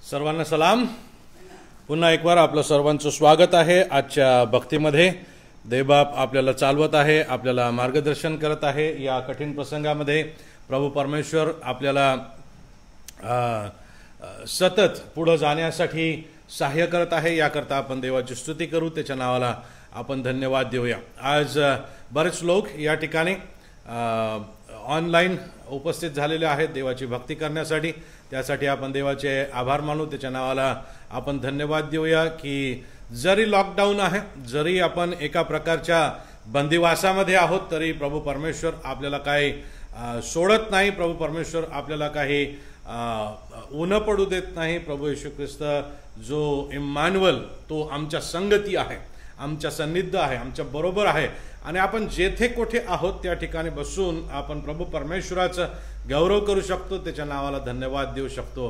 सर्वांना सलाम। पुन्हा एक बार आपलं सर्वांचं स्वागत आहे आजच्या भक्तीमध्ये। देवबाप आपल्याला चालवत आहे, आपल्याला मार्गदर्शन करत आहे। या कठीण प्रसंगामध्ये प्रभू परमेश्वर आपल्याला सतत पुढे जाण्यासाठी सहाय्य करत आहे। याकरता आपण देवाची स्तुती करू, त्याच्या नावाला आपण धन्यवाद देऊया। आज बरेच लोक या ठिकाणी ऑनलाइन उपस्थित झालेले आहेत देवाची भक्ती करण्यासाठी। त्यासाठी आपण देवाचे आभार मानू, त्याच्या नावाला आपण धन्यवाद देऊया की जरी लॉकडाऊन आहे, जरी आपण एका प्रकारच्या बंदिवासामध्ये आहोत, तरी प्रभू परमेश्वर आपल्याला काही सोडत नाही। प्रभू परमेश्वर आपल्याला काही ऊन पडू देत नाही। प्रभू येशू ख्रिस्त जो इम्मानुएल, तो आमच्या संगती आहे, आमच्या सन्निध आहे, आमच्या बरोबर आहे। आणि आपण जेथे कोठे आहोत त्या ठिकाणी बसून आपण प्रभू परमेश्वराचा गौरव करू शकतो, त्याच्या नावाला धन्यवाद देऊ शकतो।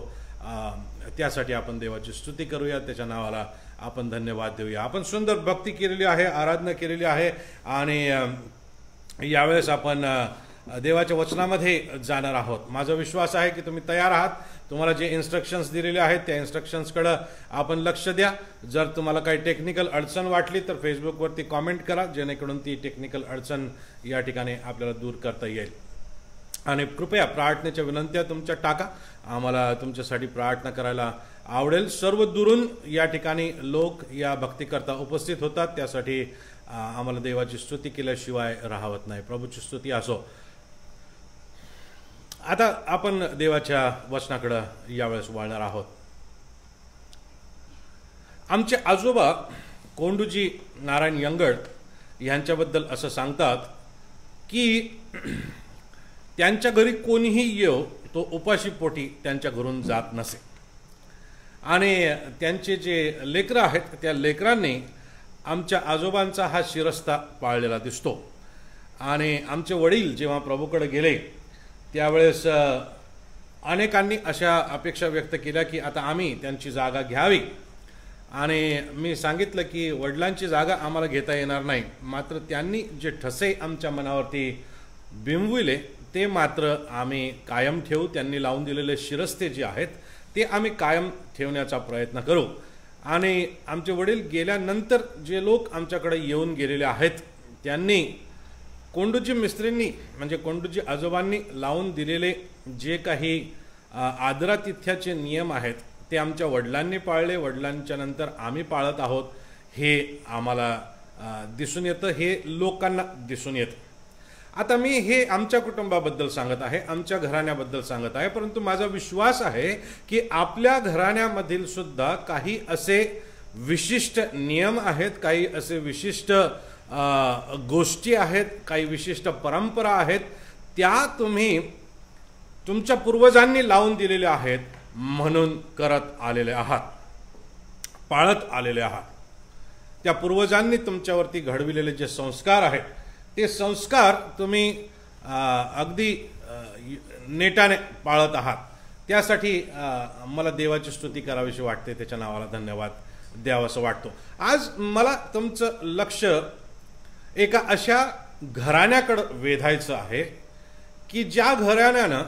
त्यासाठी आपण देवाची स्तुती करूया, त्याच्या नावाला आपण धन्यवाद देऊया। आपण सुंदर भक्ती केलेली आहे, आराधना केलेली आहे आणि यावेळेस आपण देवाच्या वचनामध्ये जाणार आहोत। माझा विश्वास आहे की तुम्ही तयार आहात। तुम्हाला जे इन्स्ट्रक्शन्स दिलेले आहेत त्या इन्स्ट्रक्शन्सकडे आपण लक्ष द्या। जर तुम्हाला काही टेक्निकल अडचण वाटली तर फेसबुकवरती कमेंट करा, जेणेकरून ती टेक्निकल अडचण या ठिकाणी आपल्याला दूर करता येईल। आणि कृपया प्रार्थनेच्या विनंत्या तुमच्या टाका, आम्हाला तुमच्यासाठी प्रार्थना करायला आवडेल। सर्व दुरून या ठिकाणी लोक या भक्तीकरता उपस्थित होतात, त्यासाठी आम्हाला देवाची स्तुती केल्याशिवाय राहत नाही। प्रभूची स्तुती असो। आता आपण देवाच्या वचनाकडे यावेळेस वळणार आहोत। आमचे आजोबा कोंडूजी नारायण यंगड यांच्याबद्दल असं सांगतात की त्यांच्या घरी कोणीही येऊ तो उपाशी पोटी त्यांच्या घरून जात नसे। आणि त्यांचे जे लेकरं आहेत त्या लेकरांनी आमच्या आजोबांचा हा शिरस्ता पाळलेला दिसतो। आणि आमचे वडील जेव्हा प्रभूकडे गेले त्यावेळेस अनेकांनी अशा अपेक्षा व्यक्त केल्या की आता आम्ही त्यांची जागा घ्यावी। आणि मी सांगितलं की वडिलांची जागा आम्हाला घेता येणार नाही, मात्र त्यांनी जे ठसे आमच्या मनावरती बिंबविले ते मात्र आम्ही कायम ठेवू। त्यांनी लावून दिलेले शिरस्ते जे आहेत ते आम्ही कायम ठेवण्याचा प्रयत्न करू। आणि आमचे वडील गेल्यानंतर जे लोक आमच्याकडे येऊन गेलेले आहेत त्यांनी कोंडूजी मिस्त्रींनी म्हणजे कोंडूजी आजोबांनी लावून दिलेले जे काही आदरातिथ्याचे नियम आहेत ते आमच्या वडिलांनी पाळले, वडिलांच्या नंतर आम्ही पाळत आहोत, हे आम्हाला दिसून येतं, हे लोकांना दिसून येतं। आता मी हे आमच्या कुटुंबाबद्दल सांगत आहे, आमच्या घराण्याबद्दल सांगत आहे, परंतु माझा विश्वास आहे की आपल्या घराण्यामधील सुद्धा काही असे विशिष्ट नियम आहेत, काही असे विशिष्ट गोष्टी आहेत, काही विशिष्ट परंपरा आहेत, त्या तुम्ही तुमच्या पूर्वजांनी लावून दिलेल्या आहेत म्हणून करत आलेले आहात, पाळत आलेले आहात। त्या पूर्वजांनी तुमच्यावरती घडविलेले जे संस्कार आहेत ते संस्कार तुम्ही अगदी नेटाने पाळत आहात। त्यासाठी मला देवाची स्तुती करावीशी वाटते, त्याच्या नावाला धन्यवाद द्यावासं वाटतो। आज मला तुमचं लक्ष एका अशा घराण्याकडे वेधायचं आहे की ज्या घराण्यानं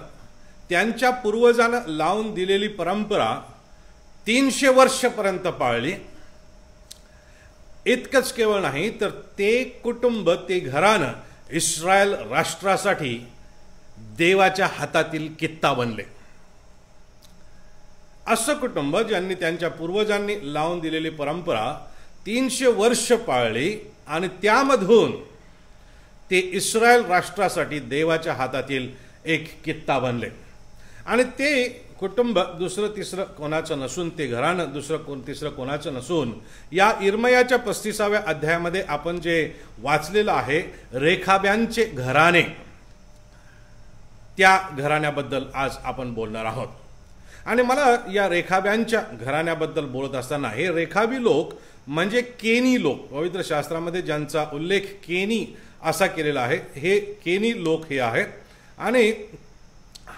त्यांच्या पूर्वजांना लावून दिलेली परंपरा 300 वर्षपर्यंत पाळली। इतकंच केवळ नाही तर ते कुटुंब, ते घराणं इस्रायल राष्ट्रासाठी देवाच्या हातातील कित्ता बनले। असं कुटुंब ज्यांनी त्यांच्या पूर्वजांनी लावून दिलेली परंपरा 300 वर्ष पाळली आणि त्यामधून ते इस्रायल राष्ट्रासाठी देवाच्या हातातील एक कित्ता बनले। आणि ते कुटुंब दुसरं तिसरं कोणाचं नसून, ते घराणं दुसरं तिसरं कोणाचं नसून, या इर्मयाच्या 35व्या अध्यायामध्ये आपण जे वाचलेलं आहे रेखाब्यांचे घराणे, त्या घराण्याबद्दल आज आपण बोलणार आहोत। आणि मला या रेखाब्यांच्या घराण्याबद्दल बोलत असताना हे रेखाबी लोक म्हणजे केनी लोक, पवित्र शास्त्रामध्ये ज्यांचा उल्लेख केनी असा केलेला आहे, हे केनी लोक हे आहेत। आणि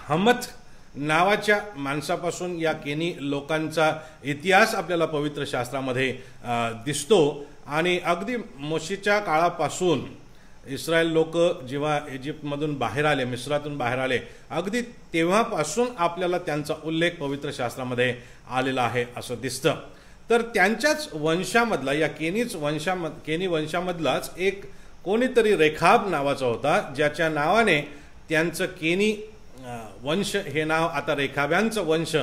हमत नावाच्या माणसापासून या केनी लोकांचा इतिहास आपल्याला पवित्र शास्त्रामध्ये दिसतो। आणि अगदी मोशेच्या काळापासून इस्रायल लोक जेव्हा इजिप्तमधून बाहेर आले, मिस्रातून बाहेर आले, अगदी तेव्हापासून आपल्याला त्यांचा उल्लेख पवित्र शास्त्रामध्ये आलेला आहे असं दिसतं. तर त्यांच्याच वंशामधला, या केनी वंशामधलाच एक कोणीतरी रेखाब नावाचा होता, ज्याच्या नावाने त्यांचं केनी वंश हे नाव आता रेखाब्यांचं वंश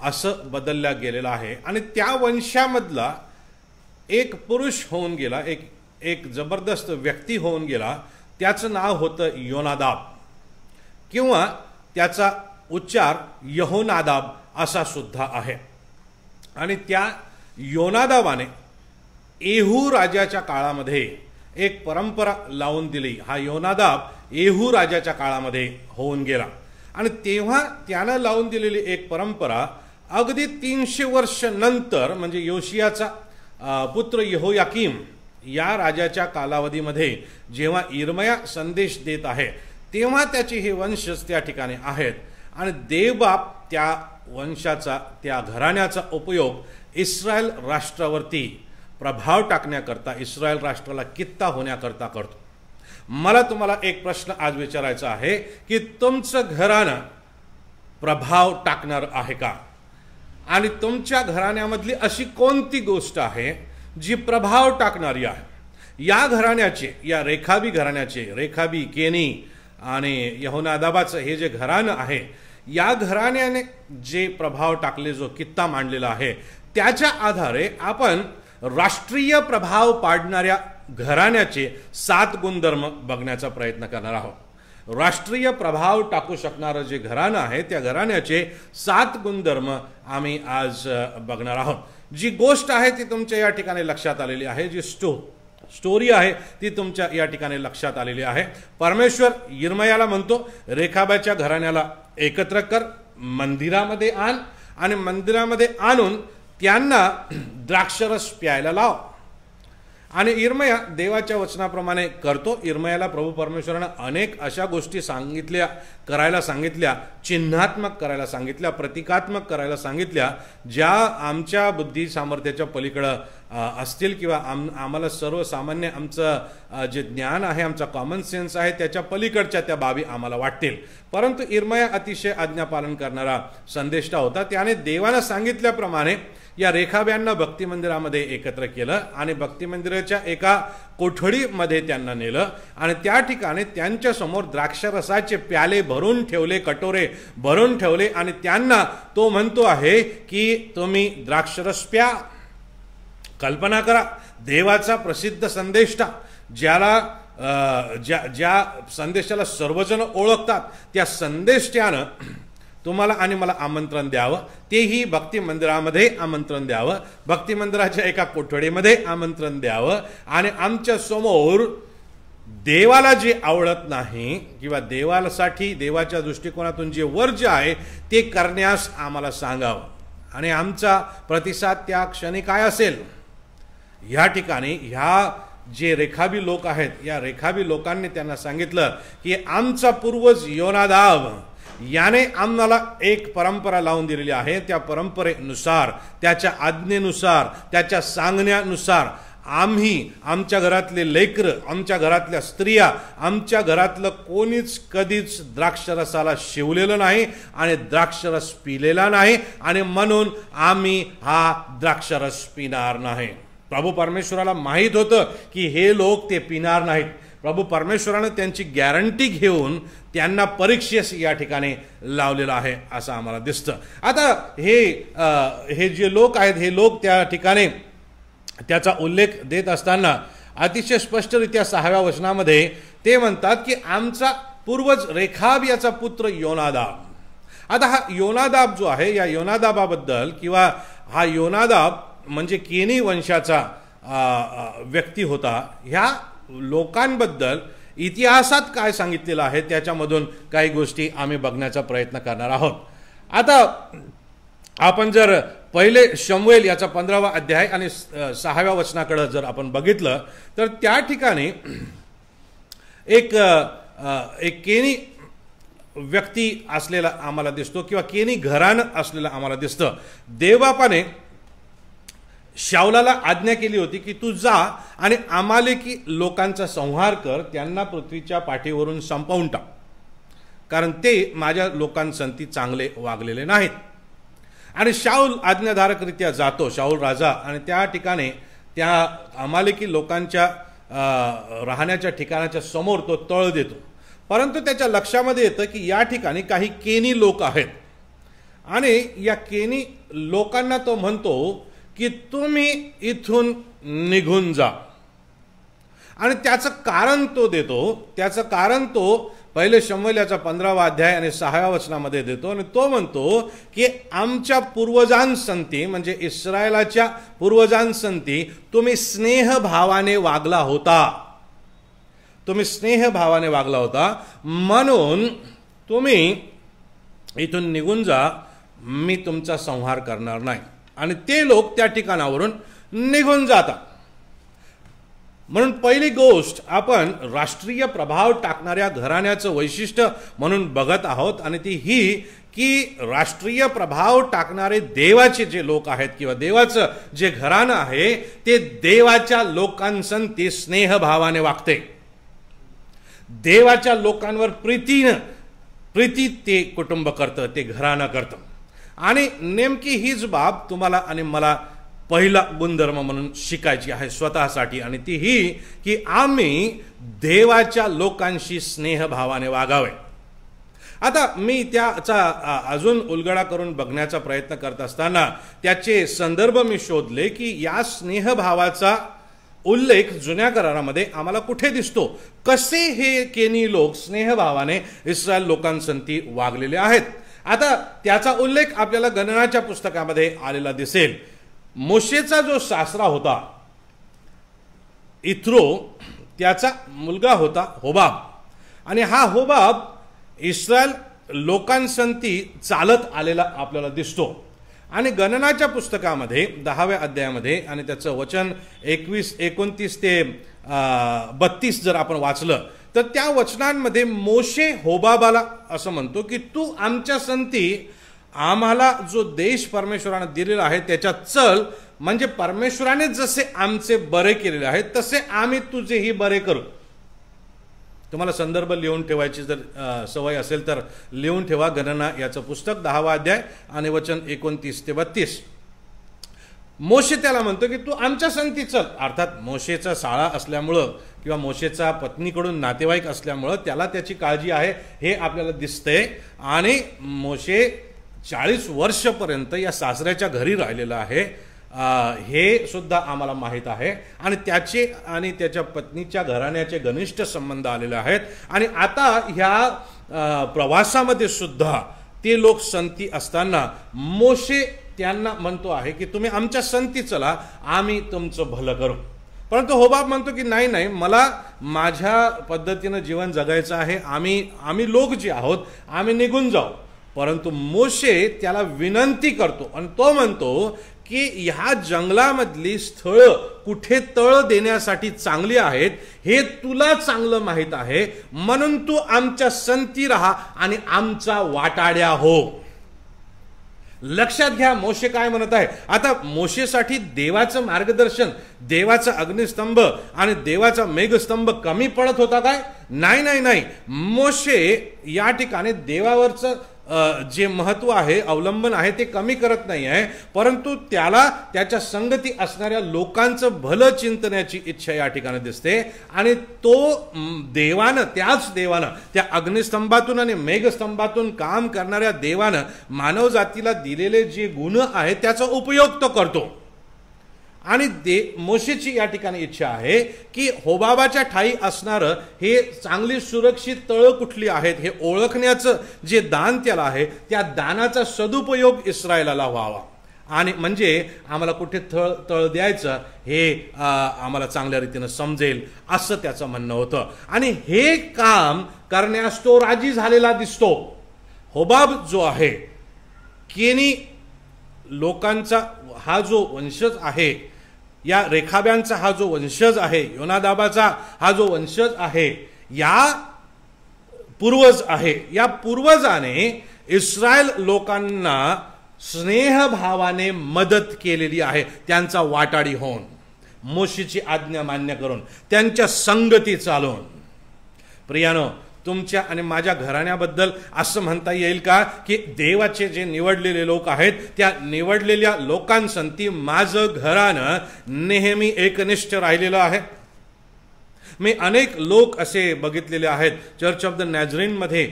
असं बदलल्या गेलेलं आहे. आणि त्या वंशामधला एक पुरुष होऊन गेला, एक जबरदस्त व्यक्ती होऊन गेला. त्याचं नाव होतं योनादाब, किंवा त्याचा उच्चार यहोनादाब असा सुद्धा आहे. आणि त्या योनादाबाने येहू राजाच्या काळामध्ये एक परंपरा लावून दिली. हा योनादाब येहू राजाच्या काळामध्ये होऊन गेला. आणि तेव्हा त्यानं लावून दिलेली एक परंपरा अगदी 300 वर्ष नंतर, म्हणजे योशियाचा पुत्र यहोयाकीम या राजाच्या कालावधीमध्ये जेव्हा इर्मया संदेश देत आहे, तेव्हा त्याचे हे वंशज त्या ठिकाणी आहेत. आणि देवबाप त्या वंशाचा, त्या घराण्याचा उपयोग इस्रायल राष्ट्रावरती प्रभाव टाकण्याकरता, इस्रायल राष्ट्राला कित्ता होण्याकरता करतो. मला तुम्हाला एक प्रश्न आज विचारायचा आहे की तुमचं घराणं प्रभाव टाकणार आहे का? आणि तुमच्या घराण्यामधली अशी कोणती गोष्ट आहे जी प्रभाव टाकणारी आहे? या घराण्याचे, या रेखाबी घराण्याचे, रेखाबी, केनी आणि यहोनादाबाचं हे जे घराणं आहे, या घराण्याने जे प्रभाव टाकले, जो कित्ता मांडलेला आहे, त्याच्या आधारे आपण राष्ट्रीय प्रभाव पाडणाऱ्या घराण्याचे 7 गुणधर्म बघण्याचा प्रयत्न करणार आहोत. राष्ट्रीय प्रभाव टाकू शकणारं जे घराणं आहे, त्या घराण्याचे 7 गुणधर्म आम्ही आज बघणार आहोत. जी गोष्ट आहे ती तुमच्या या ठिकाणी लक्षात आलेली आहे, जी स्टोरी आहे ती तुमच्या या ठिकाणी लक्षात आलेली आहे. परमेश्वर यिर्मयाला म्हणतो, रेखाबाच्या घराण्याला एकत्र कर, मंदिरामध्ये आण, आणि मंदिरामध्ये आणून त्यांना द्राक्षरस प्यायला लाव. आणि यिर्मया देवाच्या वचनाप्रमाणे करतो. यिर्मयाला प्रभू परमेश्वरानं अनेक अशा गोष्टी करायला सांगितल्या, चिन्हात्मक करायला सांगितल्या, प्रतिकात्मक करायला सांगितल्या, ज्या आमच्या बुद्धी सामर्थ्याच्या पलीकडं असतील, किंवा आम्हाला सर्वसामान्य आमचं जे ज्ञान आहे, आमचा कॉमन सेन्स आहे, त्याच्या पलीकडच्या त्या बाबी आम्हाला वाटतील. परंतु यिर्मया अतिशय आज्ञापालन करणारा संदेष्टा होता. त्याने देवानं सांगितल्याप्रमाणे या रेखाब्यांना भक्ती मंदिरामध्ये एकत्र केलं आणि भक्ती मंदिराच्या एका कोठडीमध्ये त्यांना नेलं. आणि त्या ठिकाणी त्यांच्या समोर द्राक्षरसाचे प्याले भरून ठेवले, कटोरे भरून ठेवले, आणि त्यांना तो म्हणतो आहे की तुम्ही द्राक्षरस प्या. कल्पना करा, देवाचा प्रसिद्ध संदेष्टा, ज्या संदेशाला सर्वजण ओळखतात, त्या संदेष्ट्यानं तुम्हाला आणि मला आमंत्रण द्यावं, तेही भक्ती मंदिरामध्ये आमंत्रण द्यावं, भक्ती मंदिराच्या एका कोठडीमध्ये आमंत्रण द्यावं, आणि आमच्या समोर देवाला जे आवडत नाही, किंवा देवासाठी देवाच्या दृष्टिकोनातून जे वर्ज्य आहे, ते करण्यास आम्हाला सांगावं. आणि आमचा प्रतिसाद त्या क्षणी काय असेल? या ठिकाणी ह्या जे रेखाबी लोक आहेत, या रेखाबी लोकांनी त्यांना सांगितलं की आमचा पूर्वज योनादाब याने आम्हाला एक परंपरा लावून दिलेली आहे. त्या परंपरेनुसार, त्याच्या आज्ञेनुसार, त्याच्या सांगण्यानुसार आम्ही, आमच्या घरातले लेकरं, आमच्या घरातल्या स्त्रिया, आमच्या घरातलं कोणीच कधीच द्राक्षरसाला शिवलेलं नाही आणि द्राक्षरस पिलेला नाही, आणि म्हणून आम्ही हा द्राक्षरस पिणार नाही. प्रभू परमेश्वराला माहीत होतं की हे लोक ते पिणार नाहीत. प्रभू परमेश्वरानं त्यांची गॅरंटी घेऊन त्यांना परीक्षेस या ठिकाणी लावलेलं आहे असं आम्हाला दिसतं. आता हे जे लोक आहेत, हे लोक त्या ठिकाणी त्याचा उल्लेख देत असताना अतिशय स्पष्टरित्या 6व्या वचनामध्ये ते म्हणतात की आमचा पूर्वज रेखाब याचा पुत्र योनादाब. आता हा योनादाब जो आहे, या योनादाबाबद्दल, किंवा हा योनादाब म्हणजे केनी वंशाचा व्यक्ती होता, ह्या लोकांबद्दल इतिहासात काय सांगितलेलं आहे त्याच्यामधून काही गोष्टी आम्ही बघण्याचा प्रयत्न करणार आहोत. आता आपण जर पहिले शमूएल याचा 15वा अध्याय आणि 6व्या वचनाकडे जर आपण बघितलं, तर त्या ठिकाणी एक केनी व्यक्ती असलेला आम्हाला दिसतो, किंवा केनी घराणं असलेलं आम्हाला दिसतं. देवबापाने शाऊलाला आज्ञा केली होती की तू जा आणि अमालेकी लोकांचा संहार कर, त्यांना पृथ्वीच्या पाठीवरून संपवून टाक, कारण ते माझ्या लोकांसंती चांगले वागलेले नाहीत. आणि शाऊल आज्ञाधारकरित्या जातो, शाऊल राजा, आणि त्या ठिकाणी त्या अमालेकी लोकांच्या राहण्याच्या ठिकाणाच्या समोर तो तळ देतो. परंतु त्याच्या लक्षामध्ये येतं की या ठिकाणी काही केनी लोक आहेत आणि या केनी लोकांना तो म्हणतो की तुम्ही इथून निघून जा. आणि त्याचं कारण तो देतो. त्याचं कारण तो पहिले शमूएलाचा 15वा अध्याय आणि 6व्या वचनामध्ये देतो. आणि तो म्हणतो की आमच्या पूर्वजांसंती, म्हणजे इस्रायलाच्या पूर्वजांसंती तुम्ही स्नेहभावाने वागला होता, तुम्ही स्नेहभावाने वागला होता, म्हणून तुम्ही इथून निघून जा, मी तुमचा संहार करणार नाही. आणि ते लोक त्या ठिकाणावरून निघून जातात. म्हणून पहिली गोष्ट आपण राष्ट्रीय प्रभाव टाकणाऱ्या घराण्याचं वैशिष्ट्य म्हणून बघत आहोत, आणि ती ही की राष्ट्रीय प्रभाव टाकणारे देवाचे जे लोक आहेत किंवा देवाचं जे घराणं आहे ते देवाच्या लोकांसंती स्नेहभावाने वागते, देवाच्या लोकांवर प्रीती ते कुटुंब करतं, ते घराणं करतं. आणि नेमकी हीच बाब तुम्हाला आणि मला पहिला गुणधर्म म्हणून शिकायची आहे स्वतःसाठी, आणि ती ही की आम्ही देवाच्या लोकांशी स्नेहभावाने वागावे. आता मी त्याचा अजून उलगडा करून बघण्याचा प्रयत्न करत असताना त्याचे संदर्भ मी शोधले की या स्नेहभावाचा उल्लेख जुन्या करारामध्ये आम्हाला कुठे दिसतो, कसे हे केनी लोक स्नेहभावाने इस्रायल लोकांसंती वागलेले आहेत. आता त्याचा उल्लेख आपल्याला गणनाच्या पुस्तकामध्ये आलेला दिसेल. मोशेचा जो सासरा होता इथ्रो, त्याचा मुलगा होता होबाब, आणि हा होबाब इस्रायल लोकांसंती चालत आलेला आपल्याला दिसतो. आणि गणनाच्या पुस्तकामध्ये 10व्या अध्यायामध्ये आणि त्याचं वचन 29 ते 32 जर आपण वाचलं तर त्या वचनांमध्ये मोशे होबाबाला असं म्हणतो की तू आमच्या संती आम्हाला जो देश परमेश्वराने दिलेला आहे त्याच्यात चल, म्हणजे परमेश्वराने जसे आमचे बरे केलेले आहेत तसे आम्ही तुझेही बरे करू. तुम्हाला संदर्भ लिहून ठेवायची जर सवय असेल तर लिहून ठेवा. गणना याचं पुस्तक 10वा अध्याय आणि वचन 29 ते 32. मोशे त्याला म्हणतो की तू आमच्या संगती चल. अर्थात मोशेचा साळा असल्यामुळं किंवा मोशेचा पत्नीकडून नातेवाईक असल्यामुळं त्याला त्याची काळजी आहे हे आपल्याला दिसतंय. आणि मोशे 40 वर्षपर्यंत या सासऱ्याच्या घरी राहिलेला आहे हे सुद्धा आम्हाला माहीत आहे. आणि त्याचे आणि त्याच्या पत्नीच्या घराण्याचे घनिष्ठ संबंध आलेले आहेत. आणि आता ह्या प्रवासामध्ये सुद्धा ते लोक संती असताना मोशे त्यांना म्हणतो आहे की तुम्ही आमच्या संती चला, आम्ही तुमचं भलं करू. परंतु होबाब म्हणतो की नाही नाही, मला माझ्या पद्धतीनं जीवन जगायचं आहे, आम्ही लोक जे आहोत आम्ही निघून जाऊ. परंतु मोशे त्याला विनंती करतो आणि तो म्हणतो की ह्या जंगलामधली स्थळं कुठे तळ देण्यासाठी चांगली आहेत हे तुला चांगलं माहीत आहे, म्हणून तू आमच्या संती राहा आणि आमचा वाटाड्या हो. लक्षात घ्या मोशे काय म्हणत आहे. आता मोशेसाठी देवाचं मार्गदर्शन, देवाचा अग्निस्तंभ आणि देवाचा मेघस्तंभ कमी पडत होता काय? नाही नाही नाही. मोशे या ठिकाणी देवावरचं जे महत्व आहे, अवलंबन आहे ते कमी करत नाही आहे, परंतु त्याला त्याच्या संगती असणाऱ्या लोकांचं भलं चिंतण्याची इच्छा या ठिकाणी दिसते. आणि तो त्याच देवानं त्या अग्निस्तंभातून आणि मेघस्तंभातून काम करणाऱ्या देवानं मानव जातीला दिलेले जे गुण आहेत त्याचा उपयोग तो करतो. आणि मोशेची या ठिकाणी इच्छा आहे की होबाबाच्या ठाई असणारं हे चांगली सुरक्षित तळ कुठली आहेत हे ओळखण्याचं जे दान त्याला आहे त्या दानाचा सदुपयोग इस्रायलाला व्हावा. आणि म्हणजे आम्हाला कुठे तळ द्यायचं हे आम्हाला चांगल्या रीतीनं समजेल असं त्याचं म्हणणं होतं. आणि हे काम करण्यास तो राजी झालेला दिसतो. होबाब जो आहे केनी लोकांचा हा जो वंशज आहे, या रेखाब्यांचा हा जो वंशज आहे, योनादाबाचा हा जो वंशज आहे, या पूर्वज आहे, या पूर्वजाने इस्रायल लोकांना स्नेहभावाने मदत केलेली आहे, त्यांचा वाटाडी होऊन, मोशीची आज्ञा मान्य करून, त्यांच्या संगती चालून. प्रियानो, तुमच्या आणि माझ्या घराण्याबद्दल असं म्हणता येईल का की देवाचे जे निवडलेले लोक आहेत त्या निवडलेल्या लोकांसंती माझं घराणं नेहमी एकनिष्ठ राहिलेलं आहे? मी अनेक लोक असे बघितलेले आहेत चर्च ऑफ द नॅझरेनमध्ये,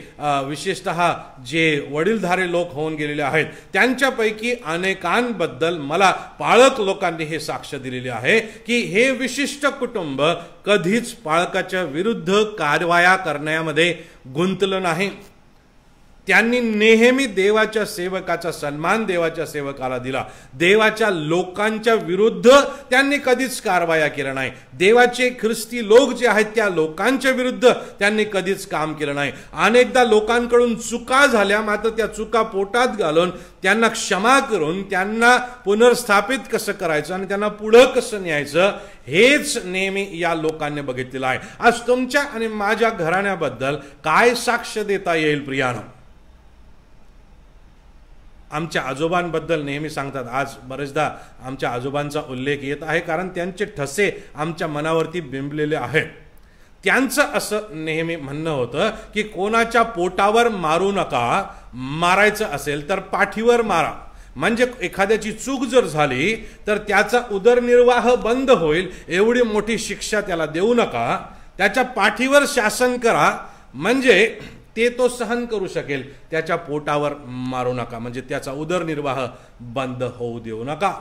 विशेषतः जे वडीलधारे लोक होऊन गेलेले आहेत, त्यांच्यापैकी अनेकांबद्दल मला पाळक लोकांनी हे साक्ष दिलेले आहे की हे विशिष्ट कुटुंब कधीच पाळकाच्या विरुद्ध कारवाया करण्यामध्ये गुंतलं नाही. त्यांनी नेहमी देवाच्या सेवकाचा सन्मान देवाच्या सेवकाला दिला. देवाच्या लोकांच्या विरुद्ध त्यांनी कधीच कारवाया केला नाही. देवाचे ख्रिस्ती लोक जे आहेत त्या लोकांच्या विरुद्ध त्यांनी कधीच काम केलं नाही. अनेकदा लोकांकडून चुका झाल्या, मात्र त्या चुका पोटात घालून त्यांना क्षमा करून त्यांना पुनर्स्थापित कसं करायचं आणि त्यांना पुढं कसं न्यायचं हेच नेहमी या लोकांनी बघितलेलं आहे. आज तुमच्या आणि माझ्या घराण्याबद्दल काय साक्ष देता येईल प्रियानो? आमच्या आजोबांबद्दल नेहमी सांगतात. आज बरेचदा आमच्या आजोबांचा उल्लेख येत आहे कारण त्यांचे ठसे आमच्या मनावरती बिंबलेले आहेत. त्यांचं असं नेहमी म्हणणं होतं की कोणाच्या पोटावर मारू नका, मारायचं असेल तर पाठीवर मारा. म्हणजे एखाद्याची चूक जर झाली तर त्याचा उदरनिर्वाह बंद होईल एवढी मोठी शिक्षा त्याला देऊ नका, त्याच्या पाठीवर शासन करा, म्हणजे ते तो सहन करू शकेल. त्याच्या पोटावर मारू नका, म्हणजे त्याचा उदरनिर्वाह बंद होऊ देऊ नका.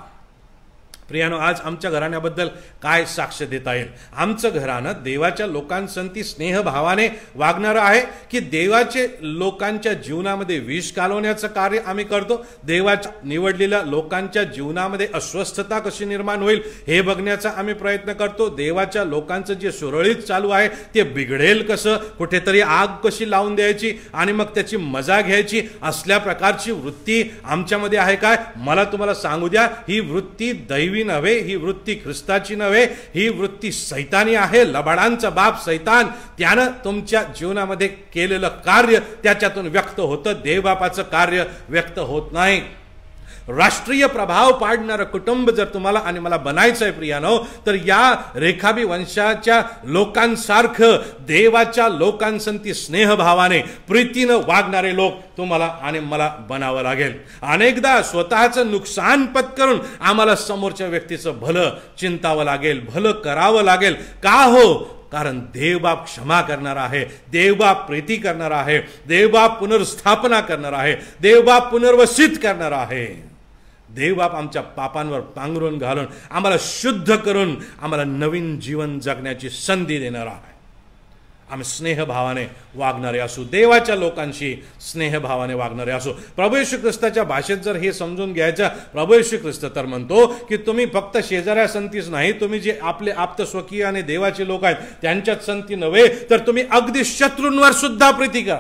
प्रियानो, आज आमच्या घराण्याबद्दल काय साक्ष देता येईल? आमचं घराणं देवाच्या लोकांसंती स्नेहभावाने वागणारं आहे की देवाचे लोकांच्या जीवनामध्ये विष घालवण्याचं कार्य आम्ही करतो? देवाच्या निवडलेल्या लोकांच्या जीवनामध्ये अस्वस्थता कशी निर्माण होईल हे बघण्याचा आम्ही प्रयत्न करतो. देवाच्या लोकांचं जे सुरळीत चालू आहे ते बिघडेल कसं, कुठेतरी आग कशी लावून द्यायची आणि मग त्याची मजा घ्यायची, असल्या प्रकारची वृत्ती आमच्यामध्ये आहे काय? मला तुम्हाला सांगू द्या, ही वृत्ती दैवी नव्हे, ही वृत्ती ख्रिस्ताची नव्हे, ही वृत्ती सैतानी आहे. लबाडांचा बाप सैतान, त्यानं तुमच्या जीवनामध्ये केलेलं कार्य त्याच्यातून व्यक्त होतं, देवबापाचं कार्य व्यक्त होत नाही. राष्ट्रीय प्रभाव पाडणारं कुटुंब जर तुम्हाला आणि मला बनायचं आहे प्रियानो, तर या रेखाबी वंशाच्या लोकांसारखं देवाच्या लोकांसंती स्नेहभावाने प्रीतीनं वागणारे लोक तुम्हाला आणि मला बनावं लागेल. अनेकदा स्वतःचं नुकसान पत्करून आम्हाला समोरच्या व्यक्तीचं भलं चिंतावं लागेल, भलं करावं लागेल. का हो? कारण देवबाप क्षमा करणार आहे, देवबाप प्रीती करणार आहे, देवबाप पुनर्स्थापना करणार आहे, देवबाप पुनर्वसित करणार आहे. देवबाप आमच्या पापांवर पांघरून घालून आम्हाला शुद्ध करून आम्हाला नवीन जीवन जगण्याची संधी देणार आहे. आम्ही स्नेहभावाने वागणारे असू, देवाच्या लोकांशी स्नेहभावाने वागणारे असू. प्रभू येशू ख्रिस्ताच्या भाषेत जर हे समजून घ्यायचं, प्रभू येशू ख्रिस्त तर म्हणतो की तुम्ही फक्त शेजाऱ्या संतीच नाही, तुम्ही जे आपले आप्त स्वकीय आणि देवाचे लोक आहेत त्यांच्यात संती नव्हे, तर तुम्ही अगदी शत्रूंवर सुद्धा प्रीती करा.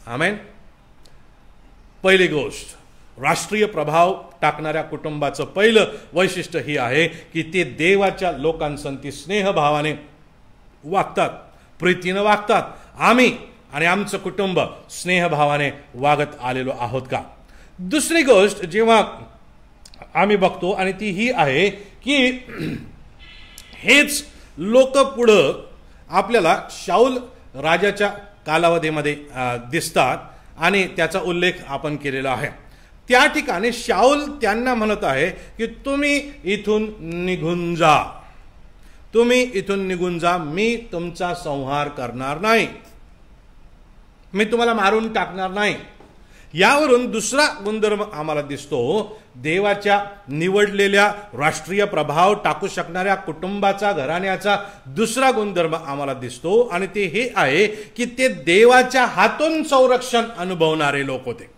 आमेन. पहिली गोष्ट, राष्ट्रीय प्रभाव टाकणाऱ्या कुटुंबाचं पहिलं वैशिष्ट्य ही आहे की ते देवाच्या लोकांसंती स्नेहभावाने वागतात, प्रीतीनं वागतात. आम्ही आणि आमचं कुटुंब स्नेहभावाने वागत आलेलो आहोत का? दुसरी गोष्ट जेव्हा आम्ही बघतो आणि ती ही आहे की हेच लोक पुढं आपल्याला शाऊल राजाच्या कालावधीमध्ये दिसतात आणि त्याचा उल्लेख आपण केलेला आहे. त्या ठिकाणी शाऊल त्यांना म्हणत आहे की तुम्ही इथून निघून जा, तुम्ही इथून निघून जा, मी तुमचा संहार करणार नाही, मी तुम्हाला मारून टाकणार नाही. यावरून दुसरा गुणधर्म आम्हाला दिसतो, देवाच्या निवडलेल्या राष्ट्रीय प्रभाव टाकू शकणाऱ्या कुटुंबाचा, घराण्याचा दुसरा गुणधर्म आम्हाला दिसतो आणि ते हे आहे की ते देवाच्या हातून संरक्षण अनुभवणारे लोक होते.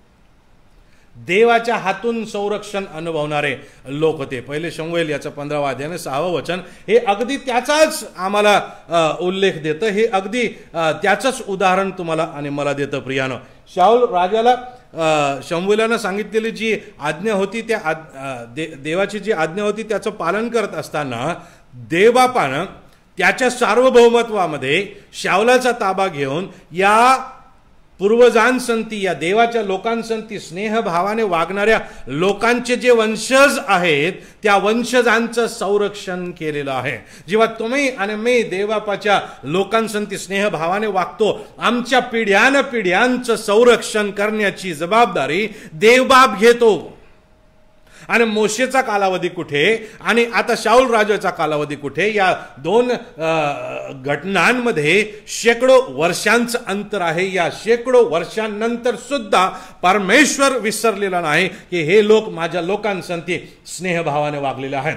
देवाच्या हातून संरक्षण अनुभवणारे लोक होते. पहिले शमूएल याचं 15वा अध्याय 6वं वचन हे अगदी त्याचाच आम्हाला उल्लेख देतं, हे अगदी त्याचंच उदाहरण तुम्हाला आणि मला देतं. प्रियानो, शाऊल राजाला शमूएलानं सांगितलेली जी आज्ञा होती, त्या देवाची जी आज्ञा होती त्याचं पालन करत असताना देवबापानं त्याच्या सार्वभौमत्वामध्ये शाऊलाचा ताबा घेऊन या पूर्वजांसंती, या देवाच्या लोकांसंती स्नेहभावाने वागणाऱ्या लोकांचे जे वंशज आहेत त्या वंशजांचं संरक्षण केलेलं आहे. जेव्हा तुम्ही आणि मी देवबापाच्या लोकांसंती स्नेहभावाने वागतो, आमच्या पिढ्यांचं संरक्षण करण्याची जबाबदारी देवबाप घेतो. आणि मोशेचा कालावधी कुठे आणि आता शाऊल राजाचा कालावधी कुठे, या दोन घटनांमध्ये शेकडो वर्षांचं अंतर आहे. या शेकडो वर्षांनंतर सुद्धा परमेश्वर विसरलेला नाही की हे लोक माझ्या लोकांसंती स्नेहभावाने वागलेले आहेत.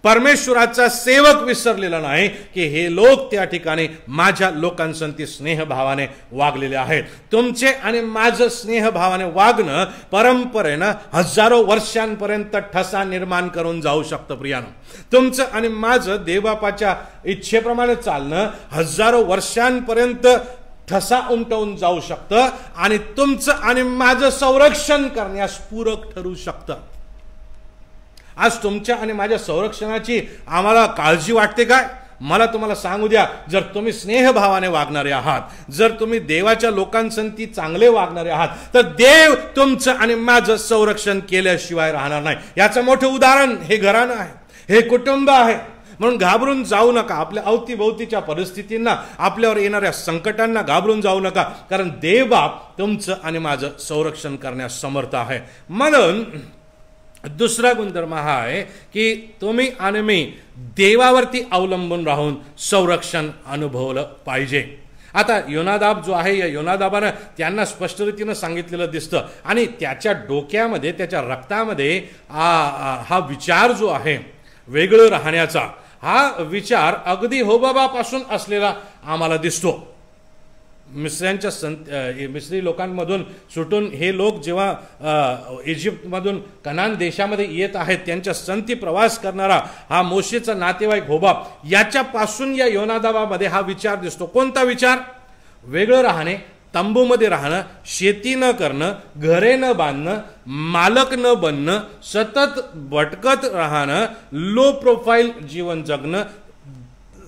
परमेश्वराचा सेवक विसरलेला नाही की हे लोक त्या ठिकाणी माझ्या लोकांसंती स्नेहभावाने वागलेले आहेत. तुमचे आणि माझं स्नेहभावाने वागणं परंपरेनं हजारो वर्षांपर्यंत ठसा निर्माण करून जाऊ शकतं. प्रियानो, तुमचं आणि माझं देवबापाच्या इच्छेप्रमाणे चालणं हजारो वर्षांपर्यंत ठसा उमटवून जाऊ शकतं आणि तुमचं आणि माझं संरक्षण करण्यास पूरक ठरू शकतं. आज तुमच्या आणि माझ्या संरक्षणाची आम्हाला काळजी वाटते काय? मला तुम्हाला सांगू द्या, जर तुम्ही स्नेहभावाने वागणारे आहात, जर तुम्ही देवाच्या लोकांसंती चांगले वागणारे आहात, तर देव तुमचं आणि माझं संरक्षण केल्याशिवाय राहणार नाही. याचं मोठं उदाहरण हे घराणं आहे, हे कुटुंब आहे. म्हणून घाबरून जाऊ नका. आपल्या अवतीभोवतीच्या परिस्थितींना, आपल्यावर येणाऱ्या संकटांना घाबरून जाऊ नका, कारण देवबाप तुमचं आणि माझं संरक्षण करण्यास समर्थ आहे. म्हणून दुसरा गुणधर्म हा आहे की तुम्ही आणि मी देवावरती अवलंबून राहून संरक्षण अनुभवलं पाहिजे. आता योनादाब जो आहे, या योनादाबानं त्यांना स्पष्ट रीतीनं सांगितलेलं दिसतं आणि त्याच्या डोक्यामध्ये, त्याच्या रक्तामध्ये हा विचार जो आहे वेगळं राहण्याचा, हा विचार अगदी होबाबापासून असलेला आम्हाला दिसतो. मिस्री लोकांमधून सुटून हे लोक जेव्हा इजिप्तमधून कनान देशामध्ये येत आहेत, त्यांच्या संती प्रवास करणारा हा मोशेचा नातेवाईक होबाब, याच्यापासून या योनादाबामध्ये हा विचार दिसतो. कोणता विचार? वेगळं राहणे, तंबूमध्ये राहणं, शेती न करणं, घरे न बांधणं, मालक न बनणं, सतत भटकत राहणं, लो प्रोफाईल जीवन जगणं,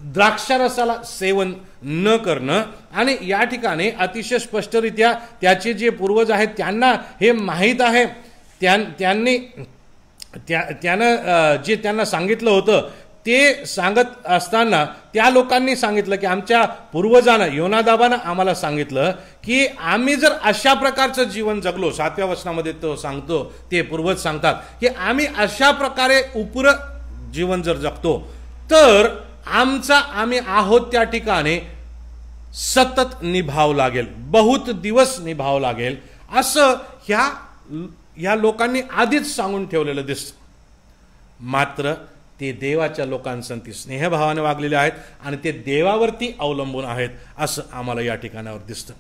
द्राक्षारसाला सेवन न करणं. आणि या ठिकाणी अतिशय स्पष्टरित्या त्याचे जे पूर्वज आहेत त्यांना हे माहीत आहे. त्यानं जे त्यांना सांगितलं होतं ते सांगत असताना त्या लोकांनी सांगितलं की आमच्या पूर्वजानं, योनादाबानं आम्हाला सांगितलं की आम्ही जर अशा प्रकारचं जीवन जगलो, 7व्या वचनामध्ये तो सांगतो, ते पूर्वज सांगतात की आम्ही अशा प्रकारे उपर जीवन जर जगतो तर आम्ही आहोत त्या ठिकाणी सतत निभाव लागेल, बहुत दिवस निभाव लागेल, असं ह्या लोकांनी आधीच सांगून ठेवलेलं दिसतं. मात्र ते देवाच्या लोकांसंती स्नेहभावाने वागलेले आहेत आणि ते देवावरती अवलंबून आहेत असं आम्हाला या ठिकाणावर दिसतं.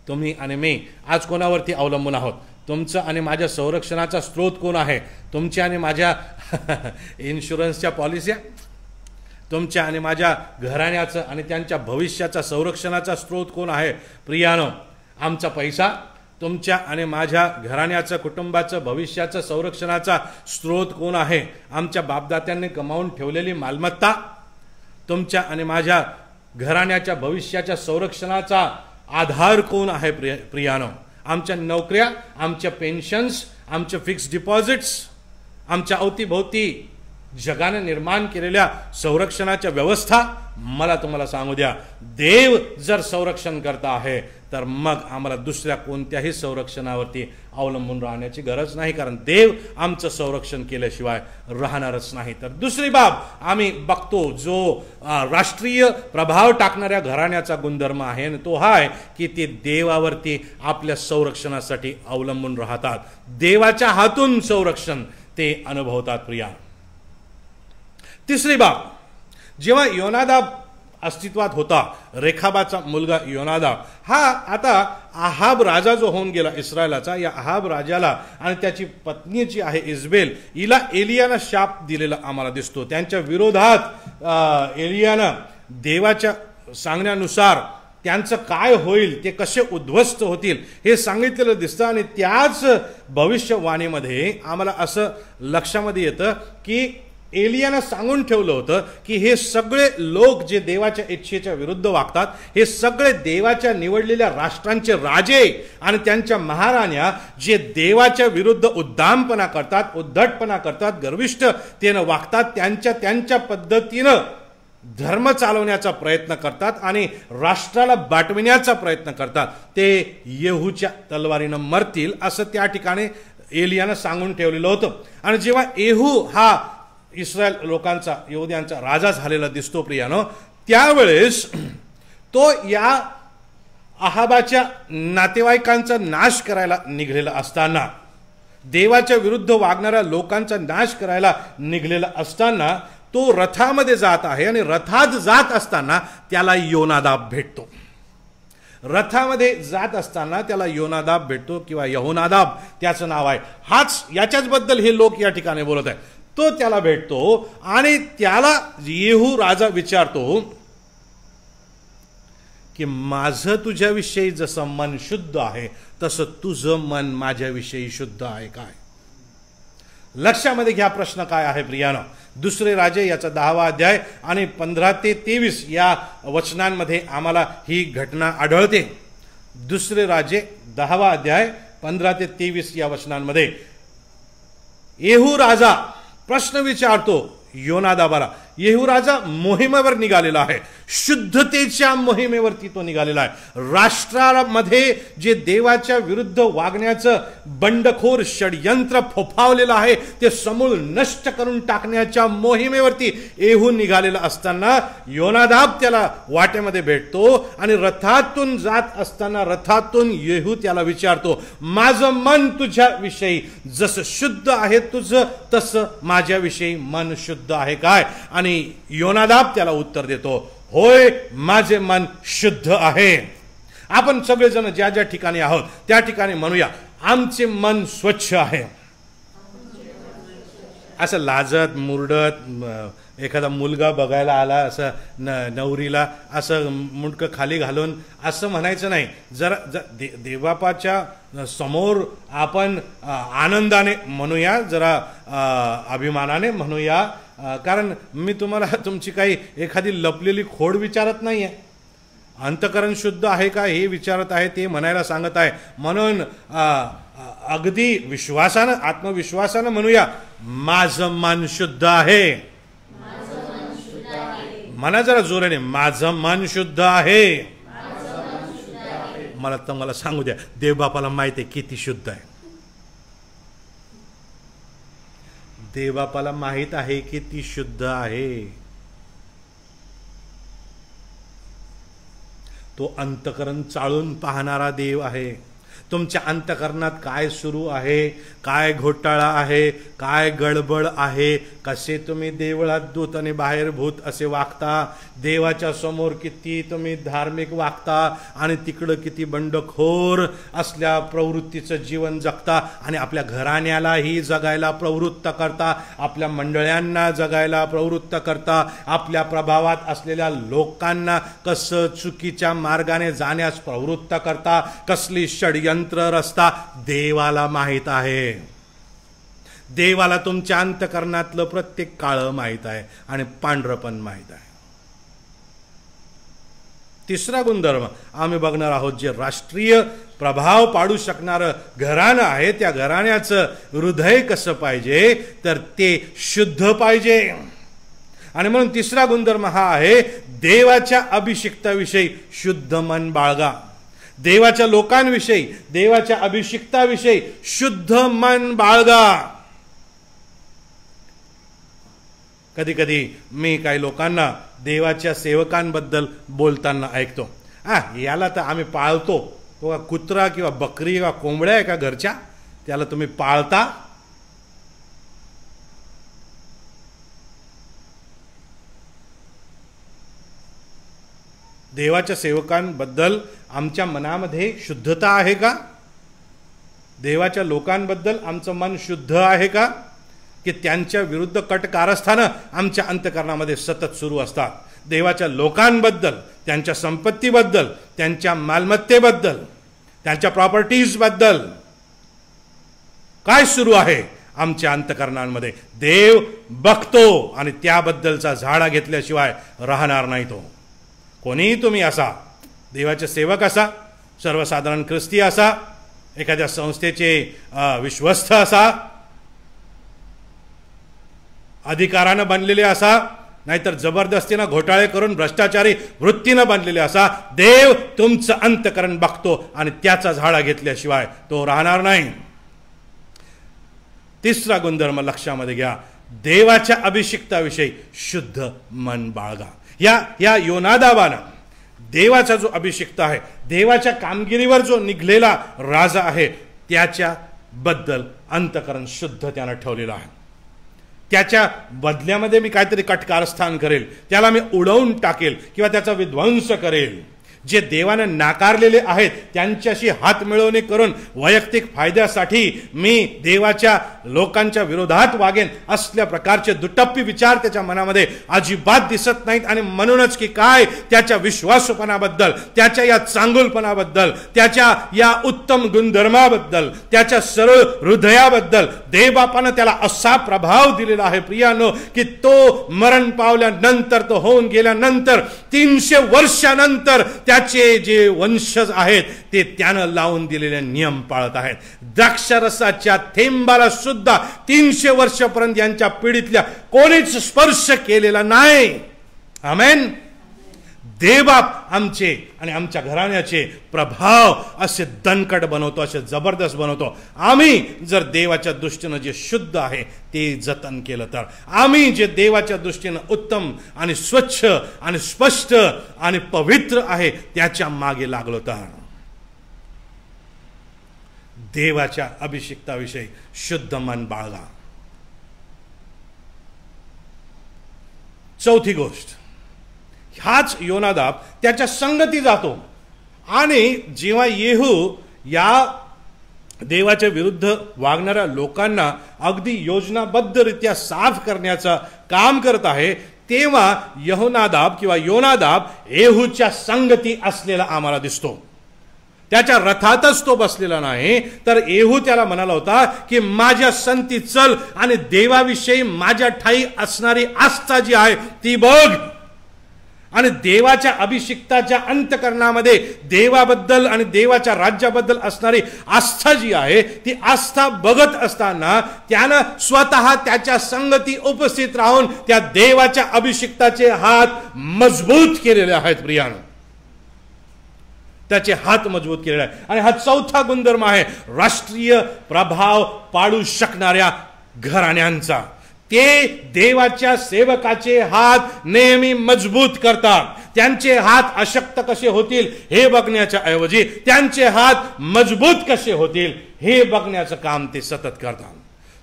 तुम्ही आणि मी आज कोणावरती अवलंबून आहोत? तुमचं आणि माझ्या संरक्षणाचा स्रोत कोण आहे? तुमच्या आणि माझ्या इन्शुरन्सच्या पॉलिस्या, तुमच्या आणि माझ्या घराण्याचं आणि त्यांच्या भविष्याचा संरक्षणाचा स्रोत कोण आहे? प्रियानो, आमचा पैसा. तुमच्या आणि माझ्या घराण्याचं, कुटुंबाचं, भविष्याचं संरक्षणाचा स्रोत कोण आहे? आमच्या बापदात्यांनी कमावून ठेवलेली मालमत्ता. तुमच्या आणि माझ्या घराण्याच्या भविष्याच्या संरक्षणाचा आधार कोण आहे? प्रियानो, आमच्या नोकऱ्या, आमच्या पेन्शन्स, आमचे फिक्स डिपॉझिट्स, आमच्या अवतीभोवती जगाने निर्माण केलेल्या संरक्षणाच्या व्यवस्था. मला तुम्हाला सांगू द्या, देव जर संरक्षण करता आहे तर मग आम्हाला दुसऱ्या कोणत्याही संरक्षणावरती अवलंबून राहण्याची गरज नाही, कारण देव आमचं संरक्षण केल्याशिवाय राहणारच नाही. तर दुसरी बाब आम्ही बघतो जो राष्ट्रीय प्रभाव टाकणाऱ्या घराण्याचा गुणधर्म आहे, आणि तो हा आहे की ते देवावरती आपल्या संरक्षणासाठी अवलंबून राहतात. देवाच्या हातून संरक्षण ते अनुभवतात. प्रिया, तिसरी बाब, जेव्हा योनादाब अस्तित्वात होता, रेखाबाचा मुलगा योनादाब, हा आता अहाब राजा जो होऊन गेला इस्रायलाचा, या अहाब राजाला आणि त्याची पत्नी जी आहे इजबेल, हिला एलियानं शाप दिलेला आम्हाला दिसतो. त्यांच्या विरोधात एलियानं देवाच्या सांगण्यानुसार त्यांचं काय होईल, ते कसे उद्ध्वस्त होतील हे सांगितलेलं दिसतं. आणि त्याच भविष्यवाणीमध्ये आम्हाला असं लक्षामध्ये येतं की एलियानं सांगून ठेवलं होतं की हे सगळे लोक जे देवाच्या इच्छेच्या विरुद्ध वागतात, हे सगळे देवाच्या निवडलेल्या राष्ट्रांचे राजे आणि त्यांच्या महाराण्या जे देवाच्या विरुद्ध उद्दामपणा करतात, उद्धटपणा करतात, गर्विष्ठतेनं वागतात, त्यांच्या पद्धतीनं धर्म चालवण्याचा प्रयत्न करतात आणि राष्ट्राला बाटविण्याचा प्रयत्न करतात, ते येहूच्या तलवारीनं मरतील असं त्या ठिकाणी एलियानं सांगून ठेवलेलं होतं. आणि जेव्हा येहू हा इस्रायल लोकांचा, यहूद्यांचा राजा झालेला दिसतो प्रियानो, त्यावेळेस तो या अहाबाच्या नातेवाईकांचा नाश करायला निघलेला असताना, देवाच्या विरुद्ध वागणाऱ्या लोकांचा नाश करायला निघलेला असताना तो रथामध्ये जात आहे आणि रथात जात असताना त्याला योनादाब भेटतो. रथामध्ये जात असताना त्याला योनादाब भेटतो किंवा यहोनादाब त्याचं नाव आहे. याच्याच बद्दल हे लोक या ठिकाणी बोलत आहेत. तो त्याला भेटतो आणि त्याला येहू राजा विचारतो की माझं तुझ्याविषयी जसं मन शुद्ध आहे तसं तुझं मन माझ्याविषयी शुद्ध आहे काय? लक्षामध्ये घ्या प्रश्न काय आहे प्रियानो. दुसरे राजे याचा 10वा अध्याय आणि 15 ते 23 या वचनांमध्ये आम्हाला ही घटना आढळते. दुसरे राजे 10वा अध्याय 15 ते 23 या वचनांमध्ये येहू राजा प्रश्न विचारतो योनादाबाला. येहू राजा मोहिमेवर निघालेला आहे, शुद्धतेच्या मोहिमेवरती तो निघालेला आहे. राष्ट्रामध्ये जे देवाच्या विरुद्ध वागण्याचं बंडखोर षडयंत्र फोफावलेलं आहे ते समूळ नष्ट करून टाकण्याच्या मोहिमेवरती येहू निघालेला असताना योनादाब त्याला वाटेमध्ये भेटतो आणि रथातून जात असताना रथातून येहू त्याला विचारतो, माझं मन तुझ्या विषयी जसं शुद्ध आहे तुझं तसं माझ्याविषयी मन शुद्ध आहे काय? आणि योनादाब त्याला उत्तर देतो, होय माझे मन शुद्ध आहे. आपण सगळेजण ज्या ज्या ठिकाणी आहोत त्या ठिकाणी म्हणूया, आमचे मन स्वच्छ आहे. असं लाजत मुरडत एखादा मुलगा बघायला आला असं नवरीला असं मुंडकं खाली घालून असं म्हणायचं नाही. जरा देवबापाच्या समोर आपण आनंदाने म्हणूया, जरा अभिमानाने म्हणूया. कारण मी तुम्हाला तुमची काही एखादी लपलेली खोड विचारत नाही आहे, अंतकरण शुद्ध आहे का हे विचारत आहे, ते म्हणायला सांगत आहे. म्हणून अगदी विश्वासानं, आत्मविश्वासानं म्हणूया, माझं मन शुद्ध आहे. म्हणा जरा जोराने, माझं मन शुद्ध आहे. मला सांगू द्या, देवबापाला माहिती आहे किती शुद्ध आहे. देवबापाला माहित आहे की ती शुद्ध आहे. तो अंतकरण चाळून पाहणारा देव आहे. तुमच्या अंतकरणात काय सुरू आहे, काय घोटाळा आहे, काय गडबड आहे, कसे तुम्ही देवळात दूत आणि बाहेर भूत असे वागता, देवाच्या समोर किती तुम्ही धार्मिक वागता आणि तिकडं किती बंडखोर असल्या प्रवृत्तीचं जीवन जगता आणि आपल्या घराण्यालाही जगायला प्रवृत्त करता, आपल्या मंडळ्यांना जगायला प्रवृत्त करता, आपल्या प्रभावात असलेल्या लोकांना कसं चुकीच्या मार्गाने जाण्यास प्रवृत्त करता, कसली षडयंत्र रचता. देवाला माहित आहे. देवाला तुमच्या अंतकरणातलं प्रत्येक काळं माहित आहे आणि पांढरं पण माहित आहे. तिसरा गुणधर्म आम्ही बघणार आहोत, जे राष्ट्रीय प्रभाव पाडू शकणारं घराणं आहे, त्या घराण्याचं हृदय कसं पाहिजे तर ते शुद्ध पाहिजे. आणि म्हणून तिसरा गुणधर्म हा आहे, देवाच्या अभिषिक्ताविषयी शुद्ध मन बाळगा. देवाच्या लोकांविषयी, देवाच्या अभिषिक्ताविषयी शुद्ध मन बाळगा. कधी कधी मी काही लोकांना देवाच्या सेवकांबद्दल बोलताना ऐकतो, याला तर आम्ही पाळतो. तो कुत्रा किंवा बकरी किंवा कोंबड्या आहे का घरच्या, त्याला तुम्ही पाळता? देवाच्या सेवकांबद्दल आमच्या मनामध्ये शुद्धता आहे का? देवाच्या लोकांबद्दल आमचं मन शुद्ध आहे का? की त्यांच्या विरुद्ध कट कारस्थानं आमच्या अंतकरणामध्ये सतत सुरू असतात? देवाच्या लोकांबद्दल, त्यांच्या संपत्तीबद्दल, त्यांच्या मालमत्तेबद्दल, त्यांच्या प्रॉपर्टीजबद्दल काय सुरू आहे? आमच्या अंतकरणांमध्ये देव बघतो आणि त्याबद्दलचा झाडा घेतल्याशिवाय राहणार नाही तो. कोणीही तुम्ही असा, देवाचे सेवक असा, सर्वसाधारण ख्रिस्ती असा, एखाद्या संस्थेचे विश्वस्त असा, अधिकारानं बनलेले असा, नाहीतर जबरदस्तीनं घोटाळे करून भ्रष्टाचारी वृत्तीनं बनलेले असा, देव तुमचं अंतकरण बघतो आणि त्याचा झाडा घेतल्याशिवाय तो राहणार नाही. तिसरा गुणधर्म लक्षामध्ये घ्या, देवाच्या अभिषिक्ताविषयी शुद्ध मन बाळगा. या योनादाबानं देवाचा जो अभिषिक्त आहे, देवाच्या कामगिरीवर जो निघलेला राजा आहे, त्याच्याबद्दल अंतकरण शुद्ध त्यानं ठेवलेलं आहे. त्याच्या बदल्यामध्ये मी काहीतरी कटकारस्थान करेल, त्याला मी उडवून टाकेल किंवा त्याचा विध्वंस करेल. जे देवाने नाकारलेले आहेत त्यांच्याशी हात मिळवणी करून वैयक्तिक फायद्यासाठी मी देवाच्या लोकांच्या विरोधात वागेन, असल्या प्रकारचे दुटप्पी विचार त्याच्या मनामध्ये अजिबात दिसत नाहीत. आणि म्हणूनच की काय, त्याच्या विश्वासूपणाबद्दल, त्याच्या या चांगुलपणाबद्दल, त्याच्या या उत्तम गुणधर्माबद्दल, त्याच्या सरळ हृदयाबद्दल देवबापानं त्याला असा प्रभाव दिलेला आहे प्रियानो, की तो मरण पावल्यानंतर, तो होऊन गेल्यानंतर 300 वर्षानंतर त्याचे जे वंशज आहेत ते त्यानं लावून दिलेले नियम पाळत आहेत. द्राक्षरसाच्या थेंबाला सुद्धा 300 वर्षापर्यंत यांच्या पिढीतल्या कोणीच स्पर्श केलेला नाही. आमेन. देवबाप आमचे आणि आमच्या घराण्याचे प्रभाव असे दणकट बनवतो, असे जबरदस्त बनवतो. आम्ही जर देवाच्या दृष्टीनं जे शुद्ध आहे ते जतन केलं तर, आम्ही जे देवाच्या दृष्टीनं उत्तम आणि स्वच्छ आणि स्पष्ट आणि पवित्र आहे त्याच्या मागे लागलो तर, देवाच्या अभिषिक्ताविषयी शुद्ध मन बाळगा. चौथी गोष्ट, हाच योनादाब त्याच्या संगती जातो आणि जेव्हा येहू या देवाच्या विरुद्ध वागणाऱ्या लोकांना अगदी योजनाबद्धरित्या साफ करण्याचं काम करत आहे, तेव्हा यहोनादाब किंवा योनादाब येहूच्या संगती असलेला आम्हाला दिसतो. त्याच्या रथातच तो बसलेला नाही, तर येहू त्याला म्हणाला होता की माझ्या संती चल आणि देवाविषयी माझ्या ठाई असणारी आस्था जी आहे ती बघ. आणि देवाच्या अभिषिक्ताच्या अंतकरणामध्ये देवाबद्दल आणि देवाच्या राज्याबद्दल असणारी आस्था जी आहे ती आस्था बघत असताना त्यानं स्वतः त्याच्या संगती उपस्थित राहून त्या देवाच्या अभिषिक्ताचे हात मजबूत केलेले आहेत प्रियानो. त्याचे हात मजबूत केलेले आहेत. आणि हा चौथा गुणधर्म आहे राष्ट्रीय प्रभाव पाडू शकणाऱ्या घराण्यांचा. ते देवाच्या सेवकाचे हात नेहमी मजबूत करतात. त्यांचे हात अशक्त कसे होतील हे बघण्याच्या ऐवजी त्यांचे हात मजबूत कसे होतील हे बघण्याचं काम ते सतत करतात.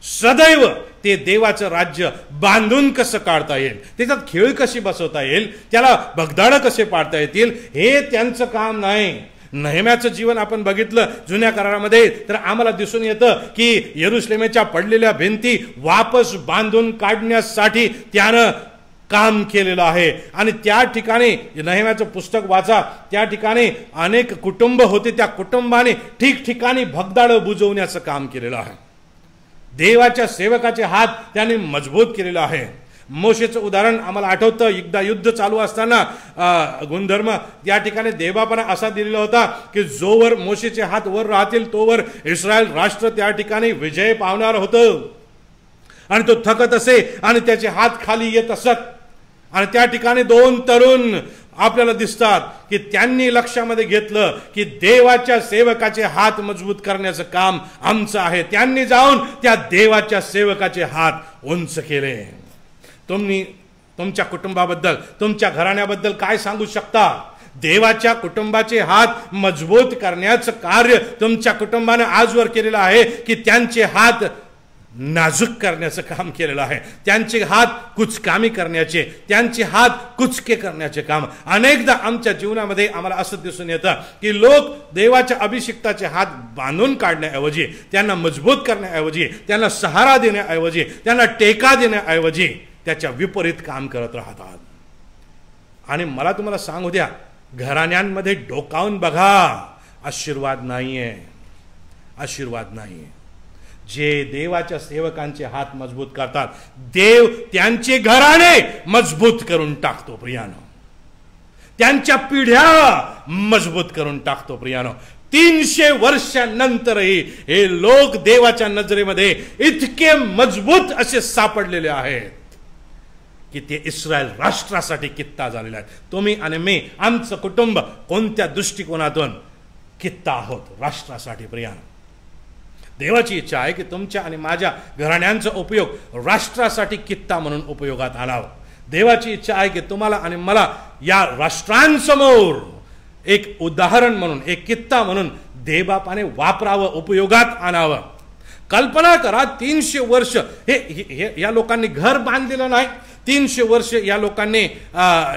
सदैव ते देवाचं राज्य बांधून कसं काढता येईल, त्याच्यात खेळ कशी बसवता येईल, त्याला भगदाडं कसे पाडता येतील हे त्यांचं काम नाही. नेहम्याचं जीवन आपण बघितलं जुन्या करारामध्ये तर आम्हाला दिसून येतं की यरुशलेमेच्या पडलेल्या भिंती वापस बांधून काढण्यासाठी त्यानं काम केलेलं आहे. आणि त्या ठिकाणी नेहम्याचं पुस्तक वाचा, त्या ठिकाणी अनेक कुटुंब होते, त्या कुटुंबाने ठिकठिकाणी भगदाडं बुजवण्याचं काम केलेलं आहे. देवाच्या सेवकाचे हात त्याने मजबूत केलेला आहे. मोशेचं उदाहरण आम्हाला आठवतं, एकदा युद्ध चालू असताना गुणधर्म या ठिकाणी देवबापाने असा दिलेला होता की जोवर मोशेचे हात वर राहतील तोवर इस्रायल राष्ट्र त्या ठिकाणी विजय पावणार होतं. आणि तो थकत असे आणि त्याचे हात खाली येत असत. आणि त्या ठिकाणी 2 तरुण आपल्याला दिसतात की त्यांनी लक्षामध्ये घेतलं की देवाच्या सेवकाचे हात मजबूत करण्याचं काम आमचं आहे. त्यांनी जाऊन त्या देवाच्या सेवकाचे हात उंच केले. तुम्ही तुमच्या कुटुंबाबद्दल, तुमच्या घराण्याबद्दल काय सांगू शकता? देवाच्या कुटुंबाचे हात मजबूत करण्याचं कार्य तुमच्या कुटुंबाने आजवर केलेलं आहे की त्यांचे हात नाजूक करण्याचं काम केलेलं आहे. त्यांचे हात कुचकामी करण्याचे, त्यांचे हात कुचके करण्याचे काम. अनेकदा आमच्या जीवनामध्ये आम्हाला असं दिसून येतं की लोक देवाच्या अभिषिक्ताचे हात बांधून काढण्याऐवजी, त्यांना मजबूत करण्याऐवजी, त्यांना सहारा देण्याऐवजी, त्यांना टेका देण्याऐवजी त्याच्या विपरीत काम करत राहतात. आणि मला तुम्हाला सांगू द्या, घराण्यांमध्ये डोकावून बघा, आशीर्वाद नाहीये, आशीर्वाद नाहीये. जे देवाच्या सेवकांचे हात मजबूत करतात, देव त्यांचे घराणे मजबूत करून टाकतो प्रियानो, त्यांच्या पिढ्या मजबूत करून टाकतो प्रियानो. 300 वर्षांनंतरही हे लोक देवाच्या नजरेमध्ये इतके मजबूत असे सापडलेले आहेत की ते इस्रायल राष्ट्रासाठी कित्ता झालेले आहेत. तुम्ही आणि मी, आमचं कुटुंब कोणत्या दृष्टिकोनातून कित्ता आहोत राष्ट्रासाठी प्रियानो. देवाची इच्छा आहे की तुमच्या आणि माझ्या घराण्यांचा उपयोग राष्ट्रासाठी कित्ता म्हणून उपयोगात आणावा. देवाची इच्छा आहे की तुम्हाला आणि मला या राष्ट्रांसमोर एक उदाहरण म्हणून, एक कित्ता म्हणून देवबापाने वापरावं, उपयोगात आणावं. कल्पना करा, 300 वर्ष हे या लोकांनी घर बांधलेलं नाही, 300 वर्ष या लोकांनी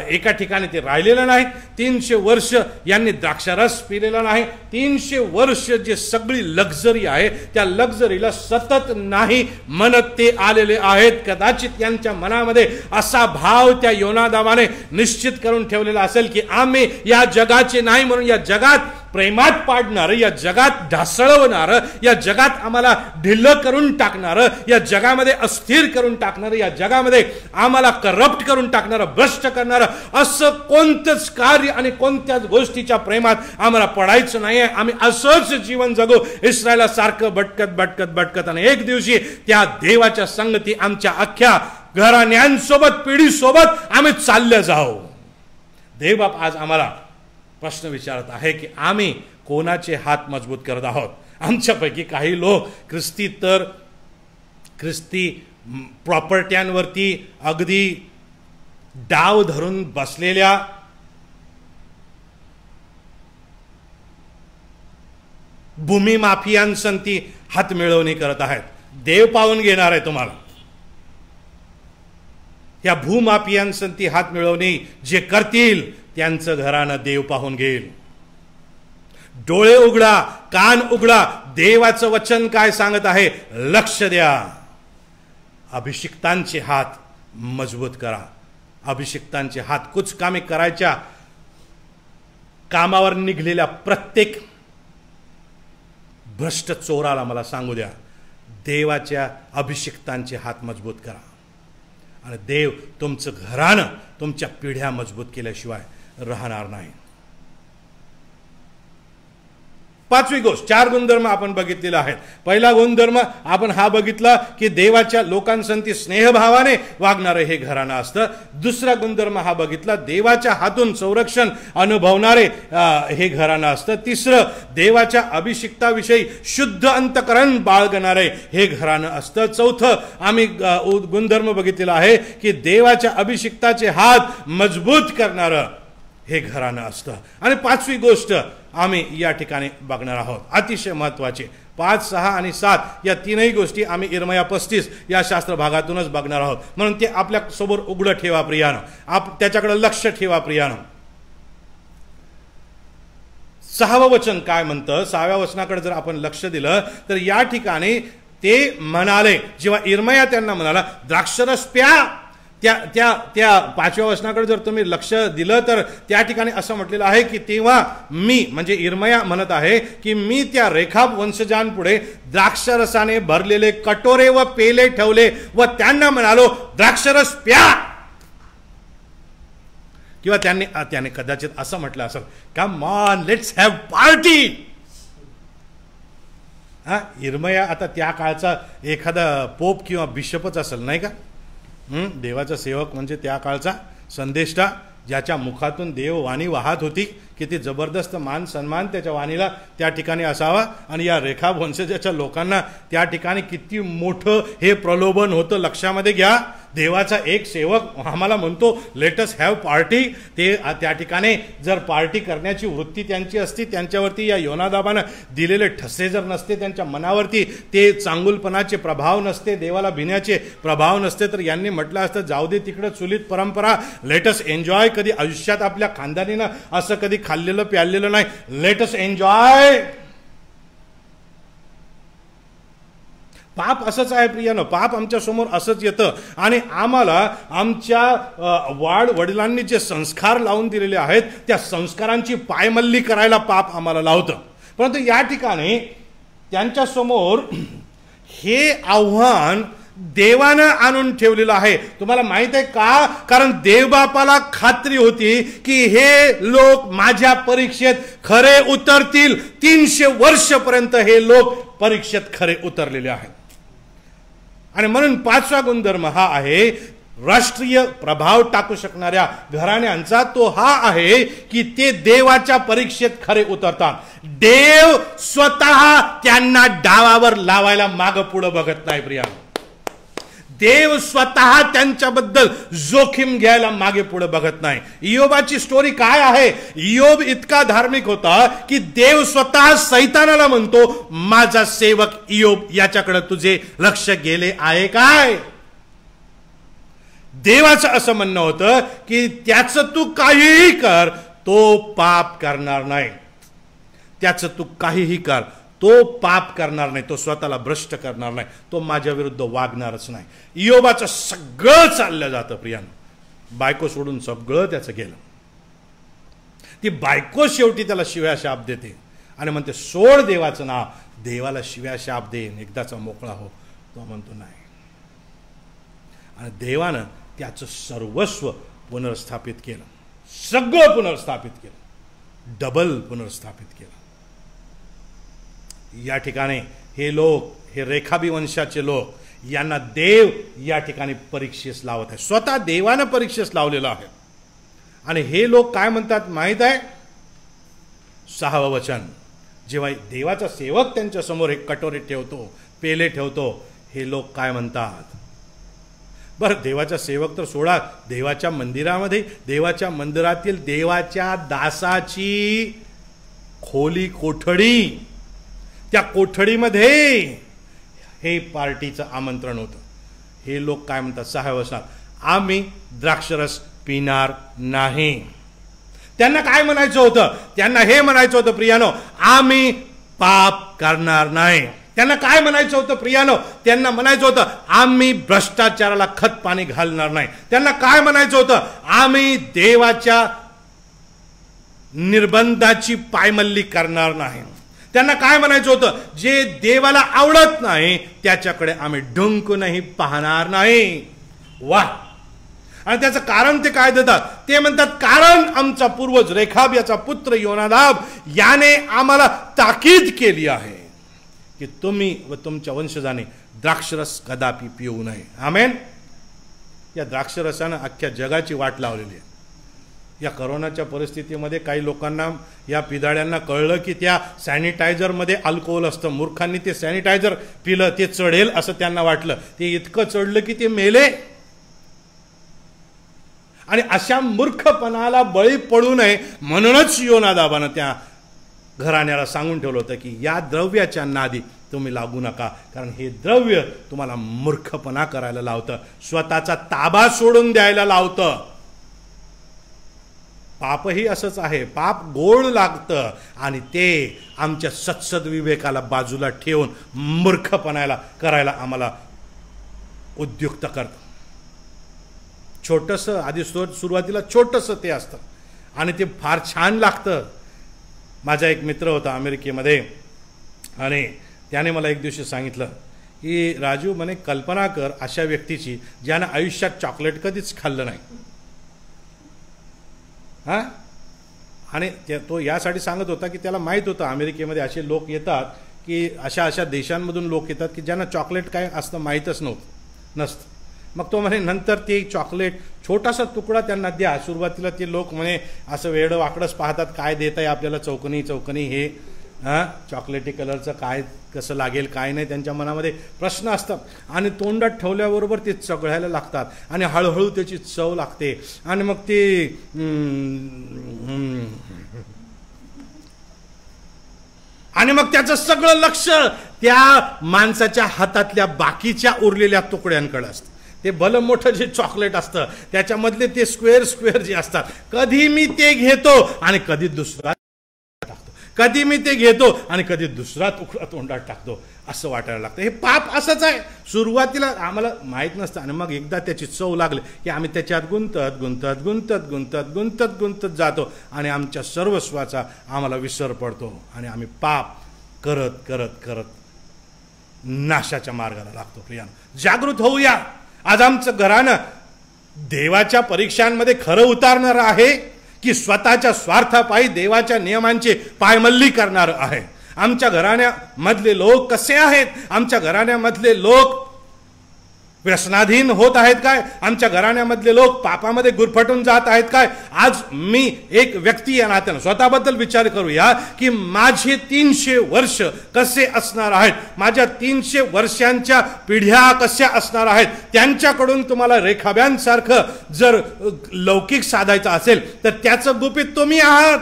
एका ठिकाणी ते राहिलेलं नाही, 300 वर्ष यांनी द्राक्षारस पिलेला नाही, 300 वर्ष जे सगळी लक्झरी आहे त्या लक्झरीला सतत नाही म्हणत ते आलेले आहेत. कदाचित यांच्या मनामध्ये असा भाव त्या योनादाबाने निश्चित करून ठेवलेला असेल की आम्ही या जगाचे नाही म्हणून या जगात प्रेमात पाडणार, या जगात ढासळवणार, या जगात आम्हाला ढिल्लं करून टाकणार, या जगामध्ये अस्थिर करून टाकणार, या जगामध्ये आम्हाला करप्ट करून टाकणार, भ्रष्ट करणार, असं कोणतंच कार्य आणि कोणत्याच गोष्टीच्या प्रेमात आम्हाला पडायचं नाही. आम्ही असंच जीवन जगू, इस्रायला सारखं भटकत भटकत भटकत, आणि एक दिवशी त्या देवाच्या संगती आमच्या अख्ख्या घराण्यांसोबत, पिढीसोबत आम्ही चालले जाऊ. देवबाप आज आम्हाला प्रश्न विचारत आहे की आम्ही कोणाचे हात मजबूत करत आहोत. आमच्यापैकी काही लोक ख्रिस्ती प्रॉपर्ट्यांवरती अगदी डाव धरून बसलेल्या भूमी माफियांसंती हात मिळवणी करत आहेत. देव पाहून घेणार आहे तुम्हाला. या भूमाफियांसंती हात मिळवणी जे करतील त्यांचं घरानं देव पाहून घेईल. डोळे उघडा, कान उघडा, देवाचं वचन काय सांगत आहे लक्ष द्या. अभिषिक्तांचे हात मजबूत करा. अभिषिक्तांचे हात कुचकामी करायच्या कामावर निघलेल्या प्रत्येक भ्रष्ट चोराला मला सांगू द्या, देवाच्या अभिषिक्तांचे हात मजबूत करा आणि देव तुमचं घरानं, तुमच्या पिढ्या मजबूत केल्याशिवाय राहणार नाही. पाचवी गोष्ट, 4 गुणधर्म आपण बघितलेला आहे. पहिला गुणधर्म आपण हा बघितला की देवाच्या लोकांसंती स्नेहभावाने वागणारे हे घराणं असतं. दुसरा गुणधर्म हा बघितला, देवाच्या हातून संरक्षण अनुभवणारे हे घराणं असतं. तिसरं, देवाच्या अभिषिक्ताविषयी शुद्ध अंतकरण बाळगणारे हे घराणं असतं. चौथं आम्ही गुणधर्म बघितलेला आहे की देवाच्या अभिषिक्ताचे हात मजबूत करणारं हे घराणं असतं. आणि पाचवी गोष्ट आम्ही या ठिकाणी बघणार आहोत, अतिशय महत्वाचे. 5, 6 आणि 7 या तीनही गोष्टी आम्ही इर्मया 35 या शास्त्र भागातूनच बघणार आहोत. म्हणून ते आपल्या समोर उघडं ठेवा प्रियानं, त्याच्याकडे लक्ष ठेवा प्रियानं. 6वं वचन काय म्हणतं, 6व्या वचनाकडे जर आपण लक्ष दिलं तर या ठिकाणी ते म्हणाले, जेव्हा इर्मया त्यांना म्हणाला द्राक्षरस प्या, त्या 5व्या वचनाकडे जर तुम्ही लक्ष दिलं तर त्या ठिकाणी असं म्हटलेलं आहे की तेव्हा मी, म्हणजे इर्मया म्हणत आहे की मी त्या रेखाब वंशजांपुढे द्राक्षरसाने भरलेले कटोरे व पेले ठेवले व त्यांना म्हणालो द्राक्षरस प्या. किंवा त्याने कदाचित असं म्हटलं असेल, come on let's have party. इर्मया आता त्या काळचा एखादा पोप किंवा बिशपच असेल नाही का. देवाचा सेवक म्हणजे त्या काळचा संदेष्टा, ज्याच्या मुखातून देववाणी वाहत होती. किती जबरदस्त मान सन्मान त्याच्या वाणीला त्या ठिकाणी असावा. आणि या रेखाब वंशजाच्या लोकांना त्या ठिकाणी किती मोठं हे प्रलोभन होतं लक्षामध्ये घ्या. देवाचा एक सेवक आम्हाला म्हणतो लेटस हॅव पार्टी. ते त्या ठिकाणी जर पार्टी करण्याची वृत्ती त्यांची असती, त्यांच्यावरती या योनादाबानं दिलेले ठसे जर नसते, त्यांच्या मनावरती ते चांगुलपणाचे प्रभाव नसते, देवाला भिण्याचे प्रभाव नसते, तर यांनी म्हटलं असतं जाऊ दे तिकडं चुलीत परंपरा, लेटस एन्जॉय. कधी आयुष्यात आपल्या खानदानीनं असं कधी खाल्लेलं प्यालेलं नाही, लेटस एन्जॉय. पाप असंच आहे प्रियानो, पाप आमच्या समोर असंच येतं आणि आम्हाला आमच्या वडिलांनी जे संस्कार लावून दिलेले आहेत त्या संस्कारांची पायमल्ली करायला पाप आम्हाला लावतं. परंतु या ठिकाणी त्यांच्या समोर हे आव्हान देवानं आणून ठेवलेलं आहे. तुम्हाला माहित आहे का? कारण देवबापाला खात्री होती की हे लोक माझ्या परीक्षेत खरे उतरतील. 300 वर्षपर्यंत हे लोक परीक्षेत खरे उतरलेले आहेत. आणि म्हणून 5वा गुणधर्म हा आहे राष्ट्रीय प्रभाव टाकू शकणाऱ्या घराण्यांचा. तो हा आहे की ते देवाच्या परीक्षेत खरे उतरतात. देव स्वतः त्यांना डावावर लावायला माग पुढे बघत नाही प्रिया. देव स्वतः त्यांच्याबद्दल जोखीम घ्यायला मागे पुढे बघत नाही. इयोबाची स्टोरी काय आहे? इयोब इतका धार्मिक होता की देव स्वतः सैतानाला म्हणतो, माझा सेवक इयोब याच्याकडे तुझे लक्ष गेले आहे काय? देवाचं असं म्हणणं होतं की त्याचं तू काहीही कर, तो पाप करणार नाही. त्याचं तू काहीही कर, तो पाप करणार नाही, तो स्वतःला भ्रष्ट करणार नाही, तो माझ्या विरुद्ध वागणारच नाही. इयोबाचं सगळं चाललं जातं प्रियानं. बायको सोडून सगळं त्याचं गेलं. ती बायको शेवटी त्याला शिव्या शाप देते आणि म्हणते सोड देवाचं नाव, देवाला शिव्या शाप देईन, एकदाचा मोकळा हो. तो म्हणतो नाही. आणि देवानं त्याचं सर्वस्व पुनर्स्थापित केलं. सगळं पुनर्स्थापित केलं. डबल पुनर्स्थापित केलं. या ठिकाणी हे लोक, हे रेखाबी वंशाचे लोक, यांना देव या ठिकाणी परीक्षेस लावत आहे. स्वतः देवानं परीक्षेस लावलेलं आहे. आणि हे लोक काय म्हणतात माहित आहे? 6वं वचन, जेव्हा देवाचा सेवक त्यांच्या समोर एक कटोरे ठेवतो, पेले ठेवतो, हे लोक काय म्हणतात? बरं, देवाचा सेवक तर सोडा, देवाच्या मंदिरामध्ये, देवाच्या मंदिरातील देवाच्या दासाची खोली, कोठडी, त्या कोठडीमध्ये हे पार्टीचं आमंत्रण होतं. हे लोक काय म्हणतात 6व्या वचनात? आम्ही द्राक्षरस पिणार नाही. त्यांना काय म्हणायचं होतं? त्यांना हे म्हणायचं होतं प्रियानो, आम्ही पाप करणार नाही. त्यांना काय म्हणायचं होतं प्रियानो? त्यांना म्हणायचं होतं आम्ही भ्रष्टाचाराला खत पाणी घालणार नाही. त्यांना काय म्हणायचं होतं? आम्ही देवाच्या निर्बंधाची पायमल्ली करणार नाही. त्यांना काय म्हणायचं होतं? जे देवाला आवडत नाही त्याच्याकडे आम्ही डुंकूनही पाहणार नाही. वा! आणि त्याचं कारण ते काय देतात? ते म्हणतात कारण आमचा पूर्वज रेखाब याचा पुत्र योनादाब याने आम्हाला ताकीद केली आहे की तुम्ही व तुमच्या वंशजाने द्राक्षरस कदापि पिऊ नये. आमेन. या द्राक्षरसानं अख्ख्या जगाची वाट लावलेली आहे. या करोनाच्या परिस्थितीमध्ये काही लोकांना, या पिदाळ्यांना कळलं की त्या सॅनिटायझरमध्ये अल्कोहोल असतं. मूर्खांनी ते सॅनिटायझर पिलं, ते चढेल असं त्यांना वाटलं. ते इतकं चढलं की ते मेले. आणि अशा मूर्खपणाला बळी पडू नये म्हणूनच योनादाबानं त्या घराण्याला सांगून ठेवलं होतं की या द्रव्याच्या नादी तुम्ही लागू नका, कारण हे द्रव्य तुम्हाला मूर्खपणा करायला लावतं, स्वतःचा ताबा सोडून द्यायला लावतं. पापही असंच आहे. पाप गोड लागतं आणि ते आमच्या सत्सद विवेकाला बाजूला ठेवून मूर्खपणाला करायला आम्हाला उद्युक्त करतं. छोटंसं आधी सुरुवातीला छोटंसं ते असतं आणि ते फार छान लागतं. माझा एक मित्र होता अमेरिकेमध्ये आणि त्याने मला एक दिवशी सांगितलं की राजू म्हणे कल्पना कर अशा व्यक्तीची ज्यानं आयुष्यात चॉकलेट कधीच खाल्लं नाही. हां. आणि तो यासाठी सांगत होता की त्याला माहीत होतं अमेरिकेमध्ये असे लोक येतात की अशा देशांमधून लोक येतात की ज्यांना चॉकलेट काय असतं माहीतच नसतं. मग तो म्हणे नंतर ते चॉकलेट छोटासा तुकडा त्यांना द्या. सुरुवातीला ते लोक म्हणे असं वेडं वाकडंच पाहतात, काय देत आहे आपल्याला चौकनी हे चॉकलेटी कलरचं काय कसं लागेल काय नाही, त्यांच्या मनामध्ये प्रश्न असतात. आणि तोंडात ठेवल्याबरोबर ते चघळायला लागतात आणि हळूहळू त्याची चव लागते आणि मग ते आणि मग त्याचं सगळं लक्ष त्या माणसाच्या हातातल्या बाकीच्या उरलेल्या तुकड्यांकडे असतं. ते भलं मोठं जे चॉकलेट असतं त्याच्यामधले ते स्क्वेअर जे असतात, कधी मी ते घेतो आणि कधी दुसरा टाकतो, कधी मी ते घेतो आणि कधी दुसरा तुकडा तोंडात टाकतो, असं वाटायला लागतं. हे पाप असंच आहे. सुरुवातीला आम्हाला माहीत नसतं आणि मग एकदा त्याची चव लागली की आम्ही त्याच्यात गुंतत जातो आणि आमच्या सर्वस्वाचा आम्हाला विसर पडतो आणि आम्ही पाप करत नाशाच्या मार्गाला लागतो. प्रियानो, जागृत होऊया. आज आमचं घरानं देवाच्या परीक्षांमध्ये खरं उतारणार आहे की स्वतःच्या स्वार्थापायी देवाच्या नियमांची पायमल्ली करणार आहे? आमच्या घराण्यामधले लोक कसे आहेत? आमच्या घराण्यामधले लोक व्यसनाधीन होत आहेत काय? आमच्या घराण्यामधले लोक पापामध्ये गुरफटून जात आहेत काय? आज मी एक व्यक्ती या नात्यानं स्वतःबद्दल विचार करूया की माझे 300 वर्ष कसे असणार आहेत? माझ्या 300 वर्षांच्या पिढ्या कशा असणार आहेत? त्यांच्याकडून तुम्हाला रेखाब्यांसारखं जर लौकिक साधायचं असेल तर त्याचं गुपित तुम्ही आहात.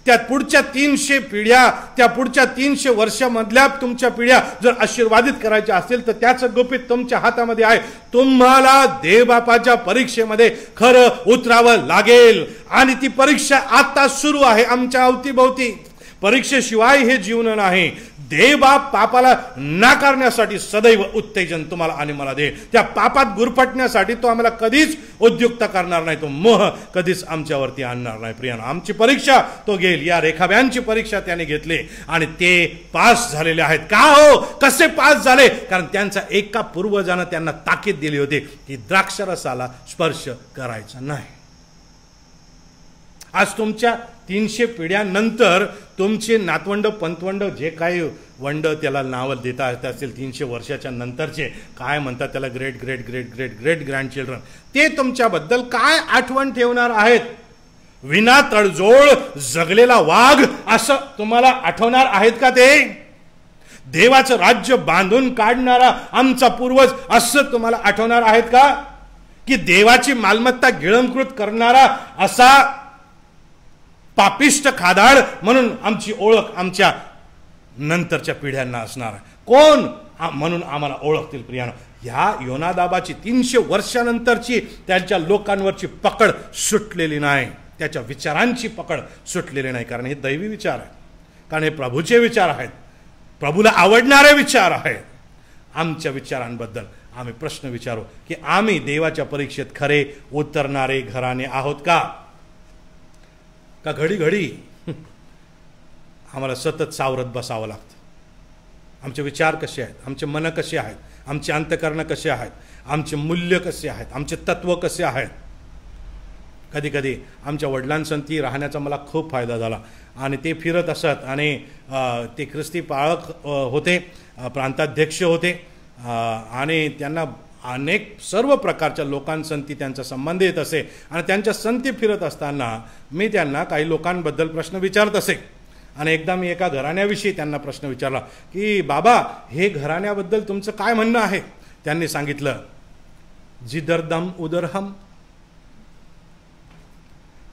त्या पुढच्या 300 पिढ्या, त्या पुढच्या 300 वर्षामधल्या तुमच्या पिढ्या जर आशीर्वादित करायच्या असतील तर त्याचं गुपित तुमच्या हातामध्ये आहे. तुम्हाला देवबापाच्या परीक्षेमध्ये खरं उतरावं लागेल आणि ती परीक्षा आता सुरू आहे आमच्या अवतीभोवती. परीक्षेशिवाय हे जीवन नाही. देवबाप पापाला नाकारण्यासाठी सदैव उत्तेजन तुम्हाला आणि मला दे. त्या पापात गुरफटण्यासाठी तो आम्हाला कधीच उद्युक्त करणार नाही. तो मोह कधीच आमच्यावरती आणणार नाही. प्रियानो, आमची परीक्षा तो घेईल. या रेखाब्यांची परीक्षा त्याने घेतली आणि ते पास झालेले आहेत. का हो? कसे पास झाले? कारण त्यांचा एका पूर्वजानं त्यांना ताकीद दिली होती की द्राक्षरसाला स्पर्श करायचा नाही. आज तुमच्या 300 पिढ्यानंतर तुमचे नातवंड पंतवंड जे काही वंड त्याला नावं देता असतील 300 वर्षाच्या नंतरचे काय म्हणतात त्याला, great great great great great grandchildren, ते तुमच्याबद्दल काय आठवण ठेवणार आहेत? विना तडजोड जगलेला वाघ असं तुम्हाला आठवणार आहेत का? ते देवाचं राज्य बांधून काढणारा आमचा पूर्वज असं तुम्हाला आठवणार आहेत का? की देवाची मालमत्ता गिळंकृत करणारा असा पापिष्ट खादाड म्हणून आमची ओळख आमच्या नंतरच्या पिढ्यांना असणार आहे? कोण म्हणून आम्हाला ओळखतील? प्रियानो, ह्या योनादाबाची 300 वर्षानंतरची त्यांच्या लोकांवरची पकड सुटलेली नाही. त्याच्या विचारांची पकड सुटलेली नाही. कारण हे दैवी विचार आहेत, कारण हे प्रभूचे विचार आहेत, प्रभूला आवडणारे विचार आहेत. आमच्या विचारांबद्दल आम्ही प्रश्न विचारू की आम्ही देवाच्या परीक्षेत खरे उतरणारे घराणे आहोत का? का घडी घडी आम्हाला सतत सावरत बसावं लागतं? आमचे विचार कसे आहेत? आमचे मन कसे आहेत? आमचे अंतकरण कसे आहेत? आमचे मूल्य कसे आहेत? आमचे तत्व कसे आहेत? कधी कधी आमच्या वडिलांसंती राहण्याचा मला खूप फायदा झाला आणि ते फिरत असत आणि ते ख्रिस्ती पाळक होते, प्रांताध्यक्ष होते आणि त्यांना अनेक सर्व प्रकारच्या लोकांसंती त्यांचा संबंध येत असे आणि त्यांच्या संती फिरत असताना मी त्यांना काही लोकांबद्दल प्रश्न विचारत असे. आणि एकदा मी एका घराण्याविषयी त्यांना प्रश्न विचारला की बाबा, हे घराण्याबद्दल तुमचं काय म्हणणं आहे? त्यांनी सांगितलं, जिदरदम उदरहम,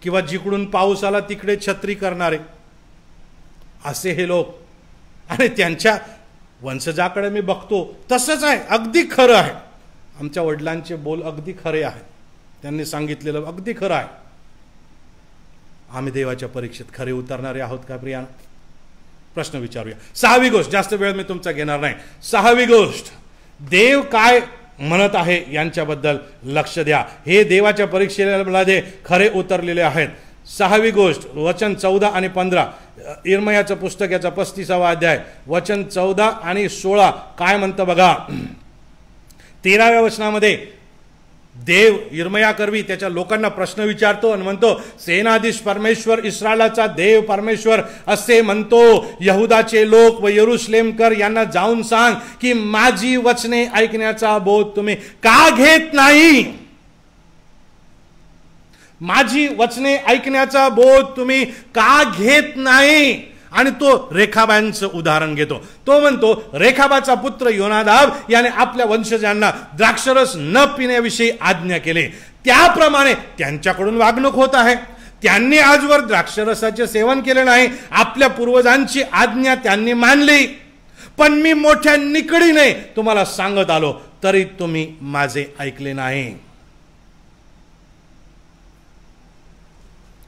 किंवा जिकडून पाऊस आला तिकडे छत्री करणारे असे हे लोक. आणि त्यांच्या वंशजाकडे मी बघतो तसंच आहे, अगदी खरं आहे. आमच्या वडिलांचे बोल अगदी खरे आहेत. त्यांनी सांगितलेलं अगदी खरं आहे. आम्ही देवाच्या परीक्षेत खरे उतरणारे आहोत का प्रियानो? प्रश्न विचारूया. 6वी गोष्ट, जास्त वेळ मी तुमचा घेणार नाही. 6वी गोष्ट, देव काय म्हणत आहे यांच्याबद्दल लक्ष द्या. हे देवाच्या परीक्षेमध्ये खरे उतरलेले आहेत. 6वी गोष्ट, वचन 14 आणि 15, इर्मयाचं पुस्तक याचा 35वा अध्याय वचन 14 आणि 16 काय म्हणतं बघा. 13व्या वचनामध्ये देव इर्मयाकरवी त्याच्या लोकांना प्रश्न विचारतो आणि म्हणतो, सेनाधीश परमेश्वर, इस्रायलाचा देव परमेश्वर असे म्हणतो, यहुदाचे लोक व यरुशलेमकर यांना जाऊन सांग की माझी वचने ऐकण्याचा बोध तुम्ही का घेत नाही? माझी वचने ऐकण्याचा बोध तुम्ही का घेत नाही? आणि तो रेखाबांचं उदाहरण घेतो. तो म्हणतो, रेखाबाचा पुत्र योनादाब याने आपल्या वंशजांना द्राक्षरस न पिण्याविषयी आज्ञा केली, त्याप्रमाणे त्यांच्याकडून वागणूक होत आहे. त्यांनी आजवर द्राक्षरसाचे सेवन केले नाही. आपल्या पूर्वजांची आज्ञा त्यांनी मानली, पण मी मोठ्या निकडीने तुम्हाला सांगत आलो तरी तुम्ही माझे ऐकले नाही.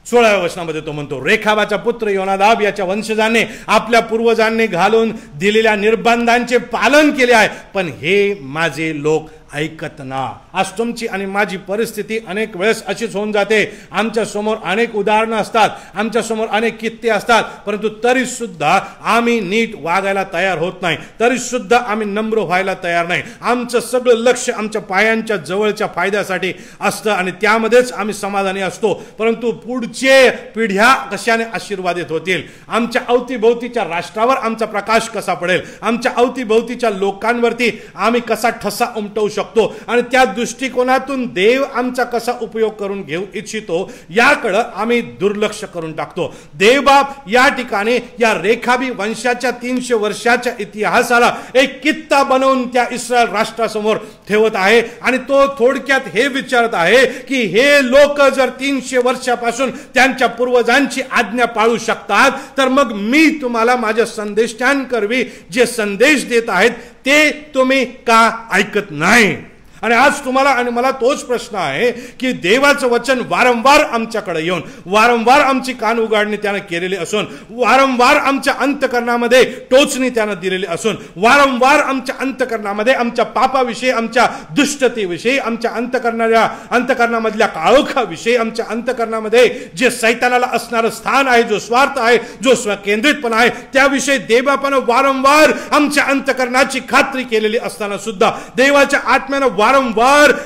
16व्या वचनामध्ये तो म्हणतो, रेखाबाचा पुत्र योनादाब याच्या वंशजाने आपल्या पूर्वजांनी घालून दिलेल्या निर्बंधांचे पालन केले आहे, पण हे माझे लोक ऐकत ना. आज तुमची आणि माझी परिस्थिती अनेक वेळेस अशीच होऊन जाते. आमच्या समोर अनेक उदाहरणं असतात, आमच्या समोर अनेक किस्से असतात, परंतु तरी सुद्धा आम्ही नीट वागायला तयार होत नाही, तरी सुद्धा आम्ही नम्र व्हायला तयार नाही. आमचं सगळं लक्ष आमच्या पायांच्या जवळच्या फायद्यासाठी असतं आणि त्यामध्येच आम्ही समाधानी असतो. परंतु पुढचे पिढ्या कशाने आशीर्वादित होतील, आमच्या अवतीभोवतीच्या राष्ट्रावर आमचा प्रकाश कसा पडेल, आमच्या अवतीभोवतीच्या लोकांवरती आम्ही कसा ठसा उमटवू शकतो आणि त्या दृष्टिकोनातून देव आमचा कसा उपयोग करून घेऊ इच्छितो याकडे आम्ही दुर्लक्ष करून टाकतो. देवबाप या ठिकाणी या रेखाबी वंशाच्या 300 वर्षाच्या इतिहासाला एक कित्ता बनवून त्या इस्रायल राष्ट्रासमोर ठेवत आहे आणि तो थोडक्यात हे विचारत आहे की हे लोक जर 300 वर्षापासून त्यांच्या पूर्वजांची आज्ञा पाळू शकतात, तर मग मी तुम्हाला माझ्या संदेशांकरवी जे संदेश देत आहेत ते तुम्ही का ऐकत नाही. आणि आज तुम्हाला आणि मला तोच प्रश्न आहे की देवाचं वचन वारंवार आमच्याकडे येऊन वारंवार आमची कान उघडणी त्यानं केलेली असून, वारंवार आमच्या अंतकरणामध्ये टोचणी त्यानं दिलेली असून, वारंवार आमच्या अंतकरणामध्ये आमच्या पापाविषयी, आमच्या दुष्टतेविषयी, आमच्या अंतकरणामधल्या काळोखाविषयी, आमच्या अंतकरणामध्ये जे सैतानाला असणारं स्थान आहे, जो स्वार्थ आहे, जो स्वकेंद्रितपणा आहे, त्याविषयी देवबापानं वारंवार आमच्या अंतकरणाची खात्री केलेली असताना सुद्धा देवाच्या आत्म्यानं वारंवार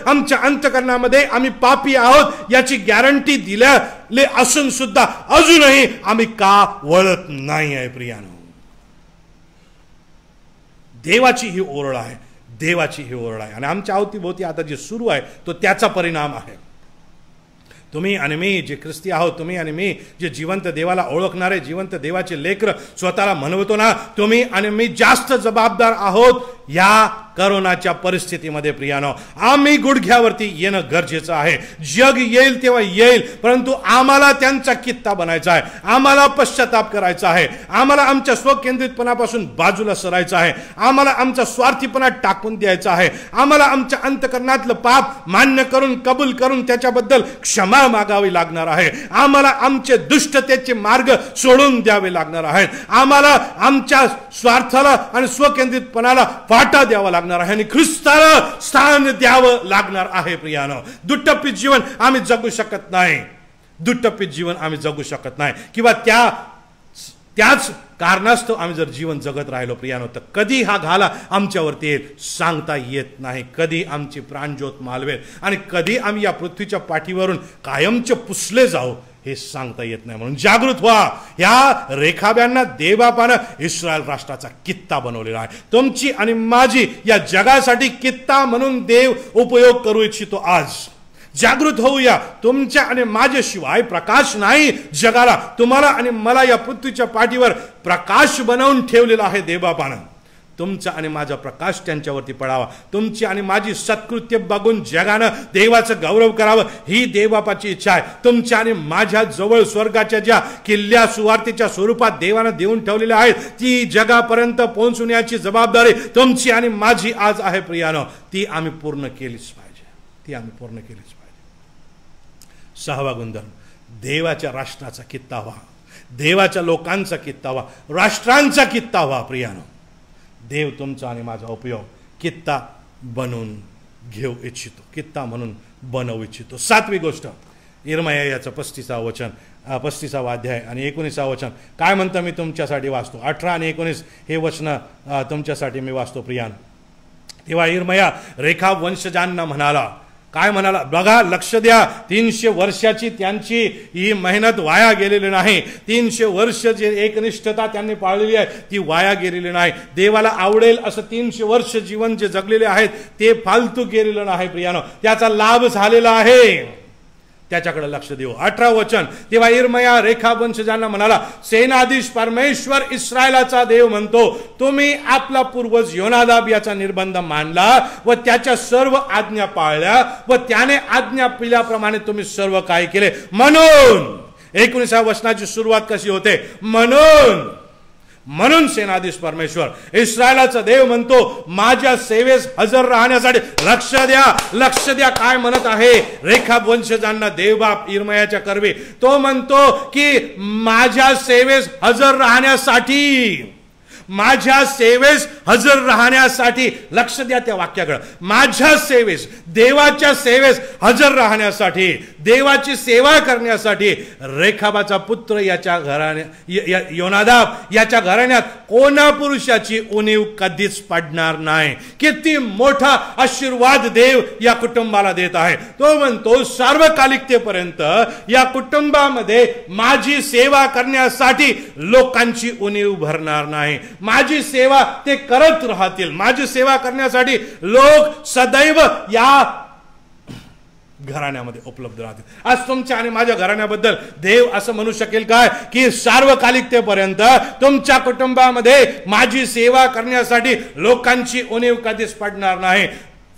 आमच्या अंतकरणामध्ये आम्ही पापी आहोत याची गॅरंटी दिलेली असून सुद्धा अजूनही आम्ही का वळत नाही आहे. प्रियानो, देवाची ही ओरड आहे, देवाची ही ओरड आहे आणि आमच्या अवतीभोवती आता जे सुरू आहे तो त्याचा परिणाम आहे. तुम्ही आणि मी जे ख्रिस्ती आहोत, तुम्ही आणि मी जे जिवंत देवाला ओळखणारे जिवंत देवाचे लेकर स्वतःला म्हणवतो ना, तुम्ही आणि मी जास्त जबाबदार आहोत या करोनाच्या परिस्थितीमध्ये. प्रियानो, आम्ही गुडघ्यावरती येणं गरजेचं आहे. जग येईल तेव्हा येईल, परंतु आम्हाला त्यांचा कित्ता बनायचा आहे, आम्हाला पश्चाताप करायचा आहे, आम्हाला आमच्या स्वकेंद्रितपणापासून बाजूला सरायचं आहे, आम्हाला आमचा स्वार्थीपणा टाकून द्यायचा आहे, आम्हाला आमच्या अंतकरणातलं पाप मान्य करून कबूल करून त्याच्याबद्दल क्षमा मागावी लागणार आहे, आम्हाला आमचे दुष्टतेचे मार्ग सोडून द्यावे लागणार आहेत, आम्हाला आमच्या स्वार्थाला आणि स्वकेंद्रितपणाला फाटा द्यावा लागणार आहे आणि ख्रिस्ताला स्थान द्यावं लागणार आहे. प्रियानो, दुट्टप्पी जीवन आम्ही जगू शकत नाही, दुट्टप्पी जीवन आम्ही जगू शकत नाही किंवा त्याच कारणास्तव आम्ही जर जीवन जगत राहिलो प्रियानो, तर कधी हा घाला आमच्यावरती येईल सांगता येत नाही. कधी आमची प्राणज्योत मालवेल आणि कधी आम्ही या पृथ्वीच्या पाठीवरून कायमचे पुसले जाऊ हे सांगता येत नाही. म्हणून जागृत व्हा. या रेखाब्यांना देवबापानं इस्रायल राष्ट्राचा कित्ता बनवलेला आहे. तुमची आणि माझी या जगासाठी कित्ता म्हणून देव उपयोग करू इच्छितो. आज जागृत होऊया. तुमच्या आणि माझ्याशिवाय प्रकाश नाही जगाला. तुम्हाला आणि मला या पृथ्वीच्या पाठीवर प्रकाश बनवून ठेवलेला आहे देवबापानं. तुमचा आणि माझा प्रकाश त्यांच्यावरती पडावा. तुमची आणि माझी सत्कृत्य बघून जगानं देवाचं गौरव करावं ही देवबापाची इच्छा आहे. तुमच्या आणि माझ्या जवळ स्वर्गाच्या ज्या किल्ल्या सुवार्तेच्या स्वरूपात देवानं देऊन ठेवलेल्या आहेत ती जगापर्यंत पोहोचवण्याची जबाबदारी तुमची आणि माझी आज आहे. प्रियानो, ती आम्ही पूर्ण केलीच पाहिजे, ती आम्ही पूर्ण केलीच पाहिजे. 6वा गुणधर्म, देवाच्या राष्ट्राचा कित्ता व्हा, देवाच्या लोकांचा कित्ता व्हा, राष्ट्रांचा कित्ता व्हा. प्रियानो, देव तुमचा आणि माझा उपयोग कित्ता बनवून घेऊ इच्छितो, कित्ता म्हणून बनवू इच्छितो. 7वी गोष्ट, इर्मया याचं 35वा वचन, 35वा अध्याय आणि 19वा वचन काय म्हणतं मी तुमच्यासाठी वाचतो. 18 आणि 19 हे वचन तुमच्यासाठी मी वाचतो. प्रियानो, तेव्हा इर्मया रेखाब वंशजांना म्हणाला, काय म्हणाला बघा, लक्ष द्या. 300 वर्षाची त्यांची ही मेहनत वाया गेलेली नाही. 300 वर्ष जे एकनिष्ठता त्यांनी पाळलेली आहे ती वाया गेलेली नाही. देवाला आवडेल असं 300 वर्ष जीवन जे जगलेले आहेत ते फालतू गेलेलं नाही. प्रियानो, त्याचा लाभ झालेला आहे. त्याच्याकडे लक्ष देऊ. 18 वचन, तेव्हा इर्मया रेखाब वंशजांना म्हणाला, सेनाधीश परमेश्वर इस्रायलाचा देव म्हणतो, तुम्ही आपला पूर्वज योनादाब याचा निर्बंध मानला व त्याच्या सर्व आज्ञा पाळल्या व त्याने आज्ञा पिल्याप्रमाणे तुम्ही सर्व काय केले. म्हणून 19व्या वचनाची सुरुवात कशी होते, म्हणून सेनाधीश परमेश्वर इस्रायलाचा देव म्हणतो, माझ्या सेवेस हजर राहण्यासाठी लक्ष द्या. लक्ष द्या काय म्हणत आहे रेखाब वंशजांना देवबाप इर्मयाच्या कर्वे. तो म्हणतो की माझ्या सेवेस हजर राहण्यासाठी, माझ्या सेवेस हजर राहण्यासाठी, लक्ष द्या त्या वाक्याकडे, माझ्या सेवेस, देवाच्या सेवेस हजर राहण्यासाठी, देवाची सेवा करण्यासाठी रेखाबाचा पुत्र याच्या घराण्या योनादाब याच्या घराण्यात कोणा पुरुषाची उणीव कधीच पडणार नाही. किती मोठा आशीर्वाद देव या कुटुंबाला देत आहे. तो म्हणतो सार्वकालिकतेपर्यंत या कुटुंबामध्ये माझी सेवा करण्यासाठी लोकांची उणीव भरणार नाही. माझी सेवा ते करत राहतील. माझी सेवा करण्यासाठी लोक सदैव या घराण्यामध्ये उपलब्ध राहतील. आज तुमच्या आणि माझ्या घराण्याबद्दल देव असं म्हणू शकेल काय की सार्वकालिकतेपर्यंत तुमच्या कुटुंबामध्ये माझी सेवा करण्यासाठी लोकांची उणीव कधीच पडणार नाही.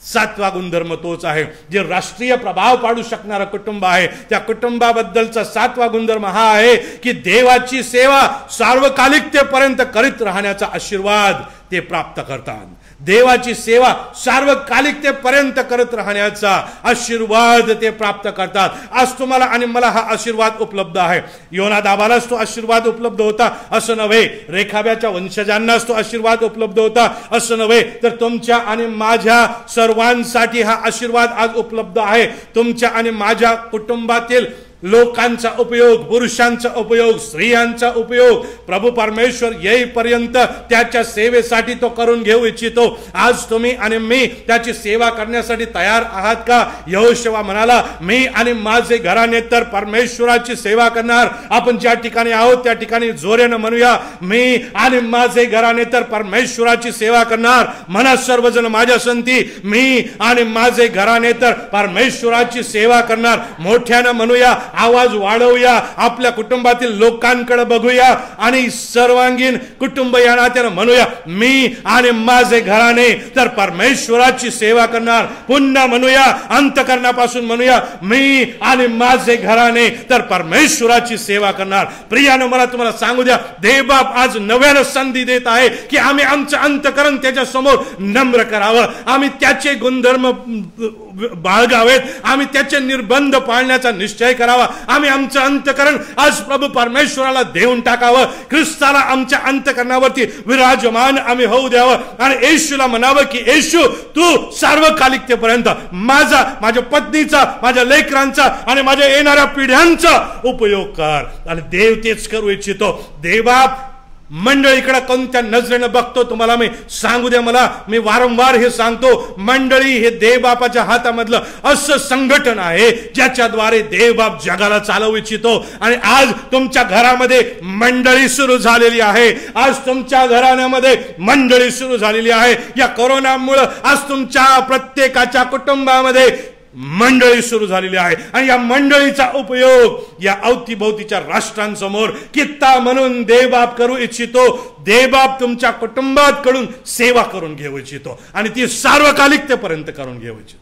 7वा गुणधर्म तोच आहे. जे राष्ट्रीय प्रभाव पाडू शकणारं कुटुंब आहे त्या कुटुंबाबद्दलचा 7वा गुणधर्म हा आहे की देवाची सेवा सार्वकालिकतेपर्यंत करीत राहण्याचा आशीर्वाद ते प्राप्त करतात. देवाची सेवा सार्वकालिकतेपर्यंत करत राहण्याचा आशीर्वाद ते प्राप्त करतात. आज तुम्हाला आणि मला हा आशीर्वाद उपलब्ध आहे. योनादाबालाच तो आशीर्वाद उपलब्ध होता असं नव्हे, रेखाब्याच्या वंशजांनाच तो आशीर्वाद उपलब्ध होता असं नव्हे, तर तुमच्या आणि माझ्या सर्वांसाठी हा आशीर्वाद आज उपलब्ध आहे. तुमच्या आणि माझ्या कुटुंबातील लोकांचा उपयोग, पुरुषांचा उपयोग, स्त्रियांचा उपयोग प्रभू परमेश्वर येईपर्यंत त्याच्या सेवेसाठी तो करून घेऊ इच्छितो. आज तुम्ही आणि मी त्याची सेवा करण्यासाठी तयार आहात का? यहोशुआ म्हणाला, मी आणि माझे घराणे तर परमेश्वराची सेवा करणार. आपण ज्या ठिकाणी आहोत त्या ठिकाणी जोरेनं म्हणूया, मी आणि माझे घराणे तर परमेश्वराची सेवा करणार. म्हणा सर्वजण माझ्या संती, मी आणि माझे घराणे तर परमेश्वराची सेवा करणार. मोठ्यानं म्हणूया, आवाज वाढवूया, आपल्या कुटुंबातील लोकांकडे बघूया आणि सर्वांगीण कुटुंब या नात्यानं म्हणूया, मी आणि माझे घराणे तर परमेश्वराची सेवा करणार. पुन्हा म्हणूया, अंतःकरणापासून म्हणूया, मी आणि माझे घराणे तर परमेश्वराची सेवा करणार. प्रियानं मला तुम्हाला सांगू द्या, देवबाप आज नव्यानं संधी देत आहे की आम्ही आमचं अंतःकरण त्याच्या समोर नम्र करावं. आम्ही त्याचे गुणधर्म बाळगावेत. आम्ही त्याचे निर्बंध पाळण्याचा निश्चय करावा. आम्ही आमचं अंतःकरण आज प्रभू परमेश्वराला देऊन टाकावं. ख्रिस्ताला आमच्या अंतःकरणावरती विराजमान आम्ही होऊ द्यावं आणि येशूला म्हणावं की येशू, तू सार्वकालिकतेपर्यंत माझा, माझ्या पत्नीचा, माझ्या लेकरांचा आणि माझ्या येणाऱ्या पिढ्यांचा उपयोग कर. आणि देव तेच करू इच्छितो. देवबाप मंडळीकडे कोणत्या नजरेनं बघतो तुम्हाला मी सांगू द्या. मला मी वारंवार हे सांगतो, मंडळी हे देवबापाच्या हातामधलं असं संघटन आहे ज्याच्याद्वारे देवबाप जगाला चालवू इच्छितो. आणि आज तुमच्या घरामध्ये मंडळी सुरू झालेली आहे. आज तुमच्या घराण्यामध्ये मंडळी सुरू झालेली आहे. या कोरोनामुळे आज तुमच्या प्रत्येकाच्या कुटुंबामध्ये मंडळी सुरू झालेली आहे आणि या मंडळीचा उपयोग या अवतीभोवतीच्या राष्ट्रांसमोर कित्ता म्हणून देवबाप करू इच्छितो. देवबाप तुमच्या कुटुंबाकडून सेवा करून घेऊ इच्छितो आणि ती सार्वकालिकतेपर्यंत करून घेऊ इच्छितो.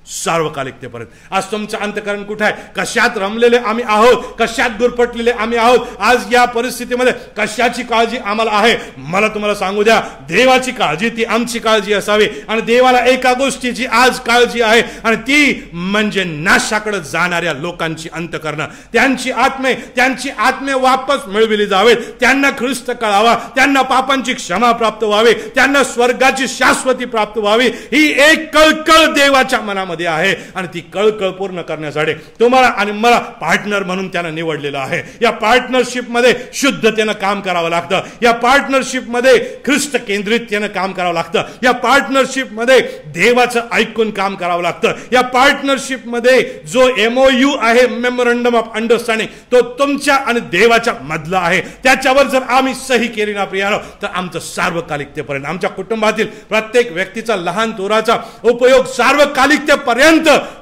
सार्वकालिकतेपर्यंत. आज तुमचं अंतःकरण कुठे आहे? कशात रमलेले आम्ही आहोत? कशात गुरफटलेले आम्ही आहोत? आज या परिस्थितीमध्ये कशाची काळजी आम्हाला आहे? मला तुम्हाला सांगू द्या, देवाची काळजी ती आमची काळजी असावी. आणि देवाला एका गोष्टीची आज काळजी आहे आणि ती म्हणजे नाशाकडे जाणाऱ्या लोकांची अंतःकरण, त्यांची आत्मे वापस मिळविली जावेत. त्यांना ख्रिस्त कळावा, त्यांना पापांची क्षमा प्राप्त व्हावी, त्यांना स्वर्गाची शाश्वती प्राप्त व्हावी. ही एक कळकळ देवाच्या मनामध्ये आहे आणि ती कळकळ पूर्ण करण्यासाठी तुम्हाला आणि मला पार्टनर म्हणून त्यानं निवडलेलं आहे. या पार्टनरशिप मध्ये शुद्धतेनं काम करावं लागतं. या पार्टनरशिप मध्ये ख्रिस्त केंद्रिततेनं काम करावं लागतं. या पार्टनरशिप मध्ये देवाचं ऐकून काम करावं लागतं. या पार्टनरशिप मध्ये जो MOU आहे, मेमोरंडम ऑफ अंडरस्टँडिंग, तो तुमच्या आणि देवाच्या मधला आहे. त्याच्यावर जर आम्ही सही केली ना प्रियानो, तर आमचं सार्वकालिकतेपर्यंत, आमच्या कुटुंबातील प्रत्येक व्यक्तीचा, लहान थोराचा उपयोग सार्वकालिकतेपर्यंत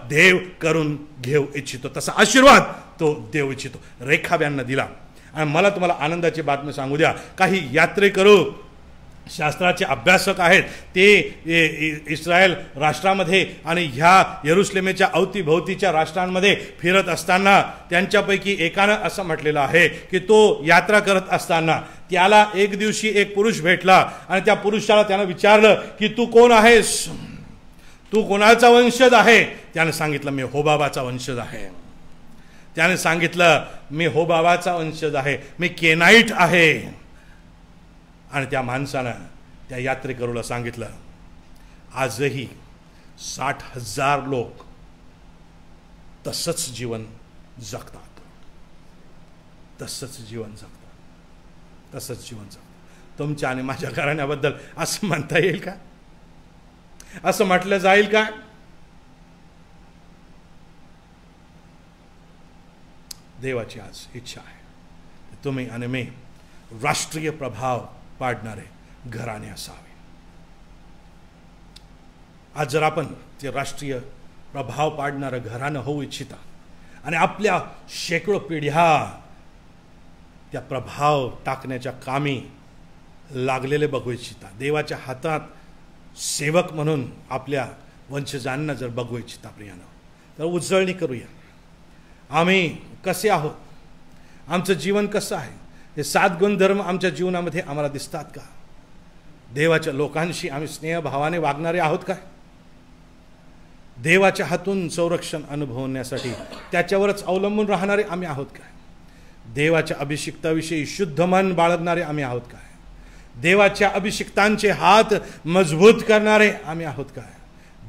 देव करून घेऊ इच्छितो. तसा आशीर्वाद तो देऊ इच्छितो. रेखाब्यांना दिला. आणि मला तुम्हाला आनंदाची बातमी सांगू द्या, काही यात्रेकरू शास्त्राचे अभ्यासक आहेत, ते इस्रायल राष्ट्रामध्ये आणि ह्या यरुशलेमेच्या अवतीभोवतीच्या राष्ट्रांमध्ये फिरत असताना त्यांच्यापैकी एकानं असं म्हटलेलं आहे की तो यात्रा करत असताना त्याला एक दिवशी एक पुरुष भेटला आणि त्या पुरुषाला त्यानं विचारलं की तू कोण आहेस, तू कोणाचा वंशज आहे? त्याने सांगितलं मी होबाबाचा वंशज आहे. त्याने सांगितलं मी होबाबाचा वंशज आहे, मी केनाईट आहे. आणि त्या माणसानं त्या यात्रेकरूला सांगितलं, आजही 60,000 लोक तसंच जीवन जगतात, तसंच जीवन जगतात, तसंच जीवन जगतात. तुमच्या आणि माझ्या घराण्याबद्दल असं म्हणता येईल का? असं म्हटलं जाईल का? देवाची आज इच्छा आहे तुम्ही आणि मी राष्ट्रीय प्रभाव पाडणारे घराणे असावे. आज जर आपण ते राष्ट्रीय प्रभाव पाडणारं घराणं होऊ इच्छिता आणि आपल्या शेकडो पिढ्या त्या प्रभाव टाकण्याच्या कामी लागलेले बघू इच्छिता, देवाच्या हातात सेवक म्हणून आपल्या वंशजांना जर बघू इच्छिता प्रियानो, तर उजळणी करूया. आम्ही कसे आहोत, आमचं जीवन कसं आहे, हे 7 गुणधर्म आमच्या जीवनामध्ये आम्हाला दिसतात का? देवाच्या लोकांशी आम्ही स्नेहभावाने वागणारे आहोत काय? देवाच्या हातून संरक्षण अनुभवण्यासाठी त्याच्यावरच अवलंबून राहणारे आम्ही आहोत काय? देवाच्या अभिषिक्ताविषयी शुद्ध मन बाळगणारे आम्ही आहोत काय? देवाच्या अभिषिक्तांचे हात मजबूत करणारे आम्ही आहोत काय?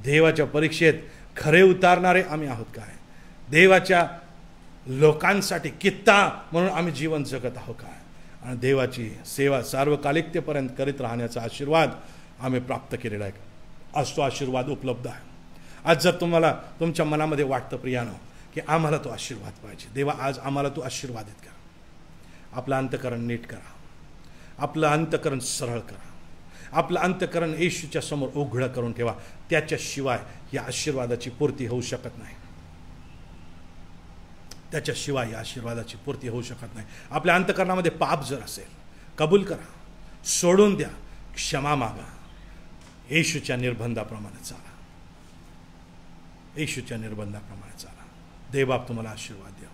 देवाच्या परीक्षेत खरे उतारणारे आम्ही आहोत काय? देवाच्या लोकांसाठी कित्ता म्हणून आम्ही जीवन जगत आहोत काय? आणि देवाची सेवा सार्वकालिकतेपर्यंत करीत राहण्याचा आशीर्वाद आम्ही प्राप्त केलेला आहे. आज तो आशीर्वाद उपलब्ध आहे. आज जर तुम्हाला तुमच्या मनामध्ये वाटतं प्रियानो की आम्हाला तो आशीर्वाद पाहिजे, देवा आज आम्हाला तो आशीर्वादित करा. आपलं अंतःकरण नीट करा, आपलं अंतःकरण सरळ करा, आपलं अंतःकरण येशूच्या समोर उघडं करून ठेवा. त्याच्याशिवाय या आशीर्वादाची पूर्ती होऊ शकत नाही. त्याच्याशिवाय या आशीर्वादाची पूर्ती होऊ शकत नाही. आपल्या अंतःकरणामध्ये पाप जर असेल, कबूल करा, सोडून द्या, क्षमा मागा, येशूच्या निर्बंधाप्रमाणे चाला, येशूच्या निर्बंधाप्रमाणे चाला. देवबाप तुम्हाला आशीर्वाद द्या.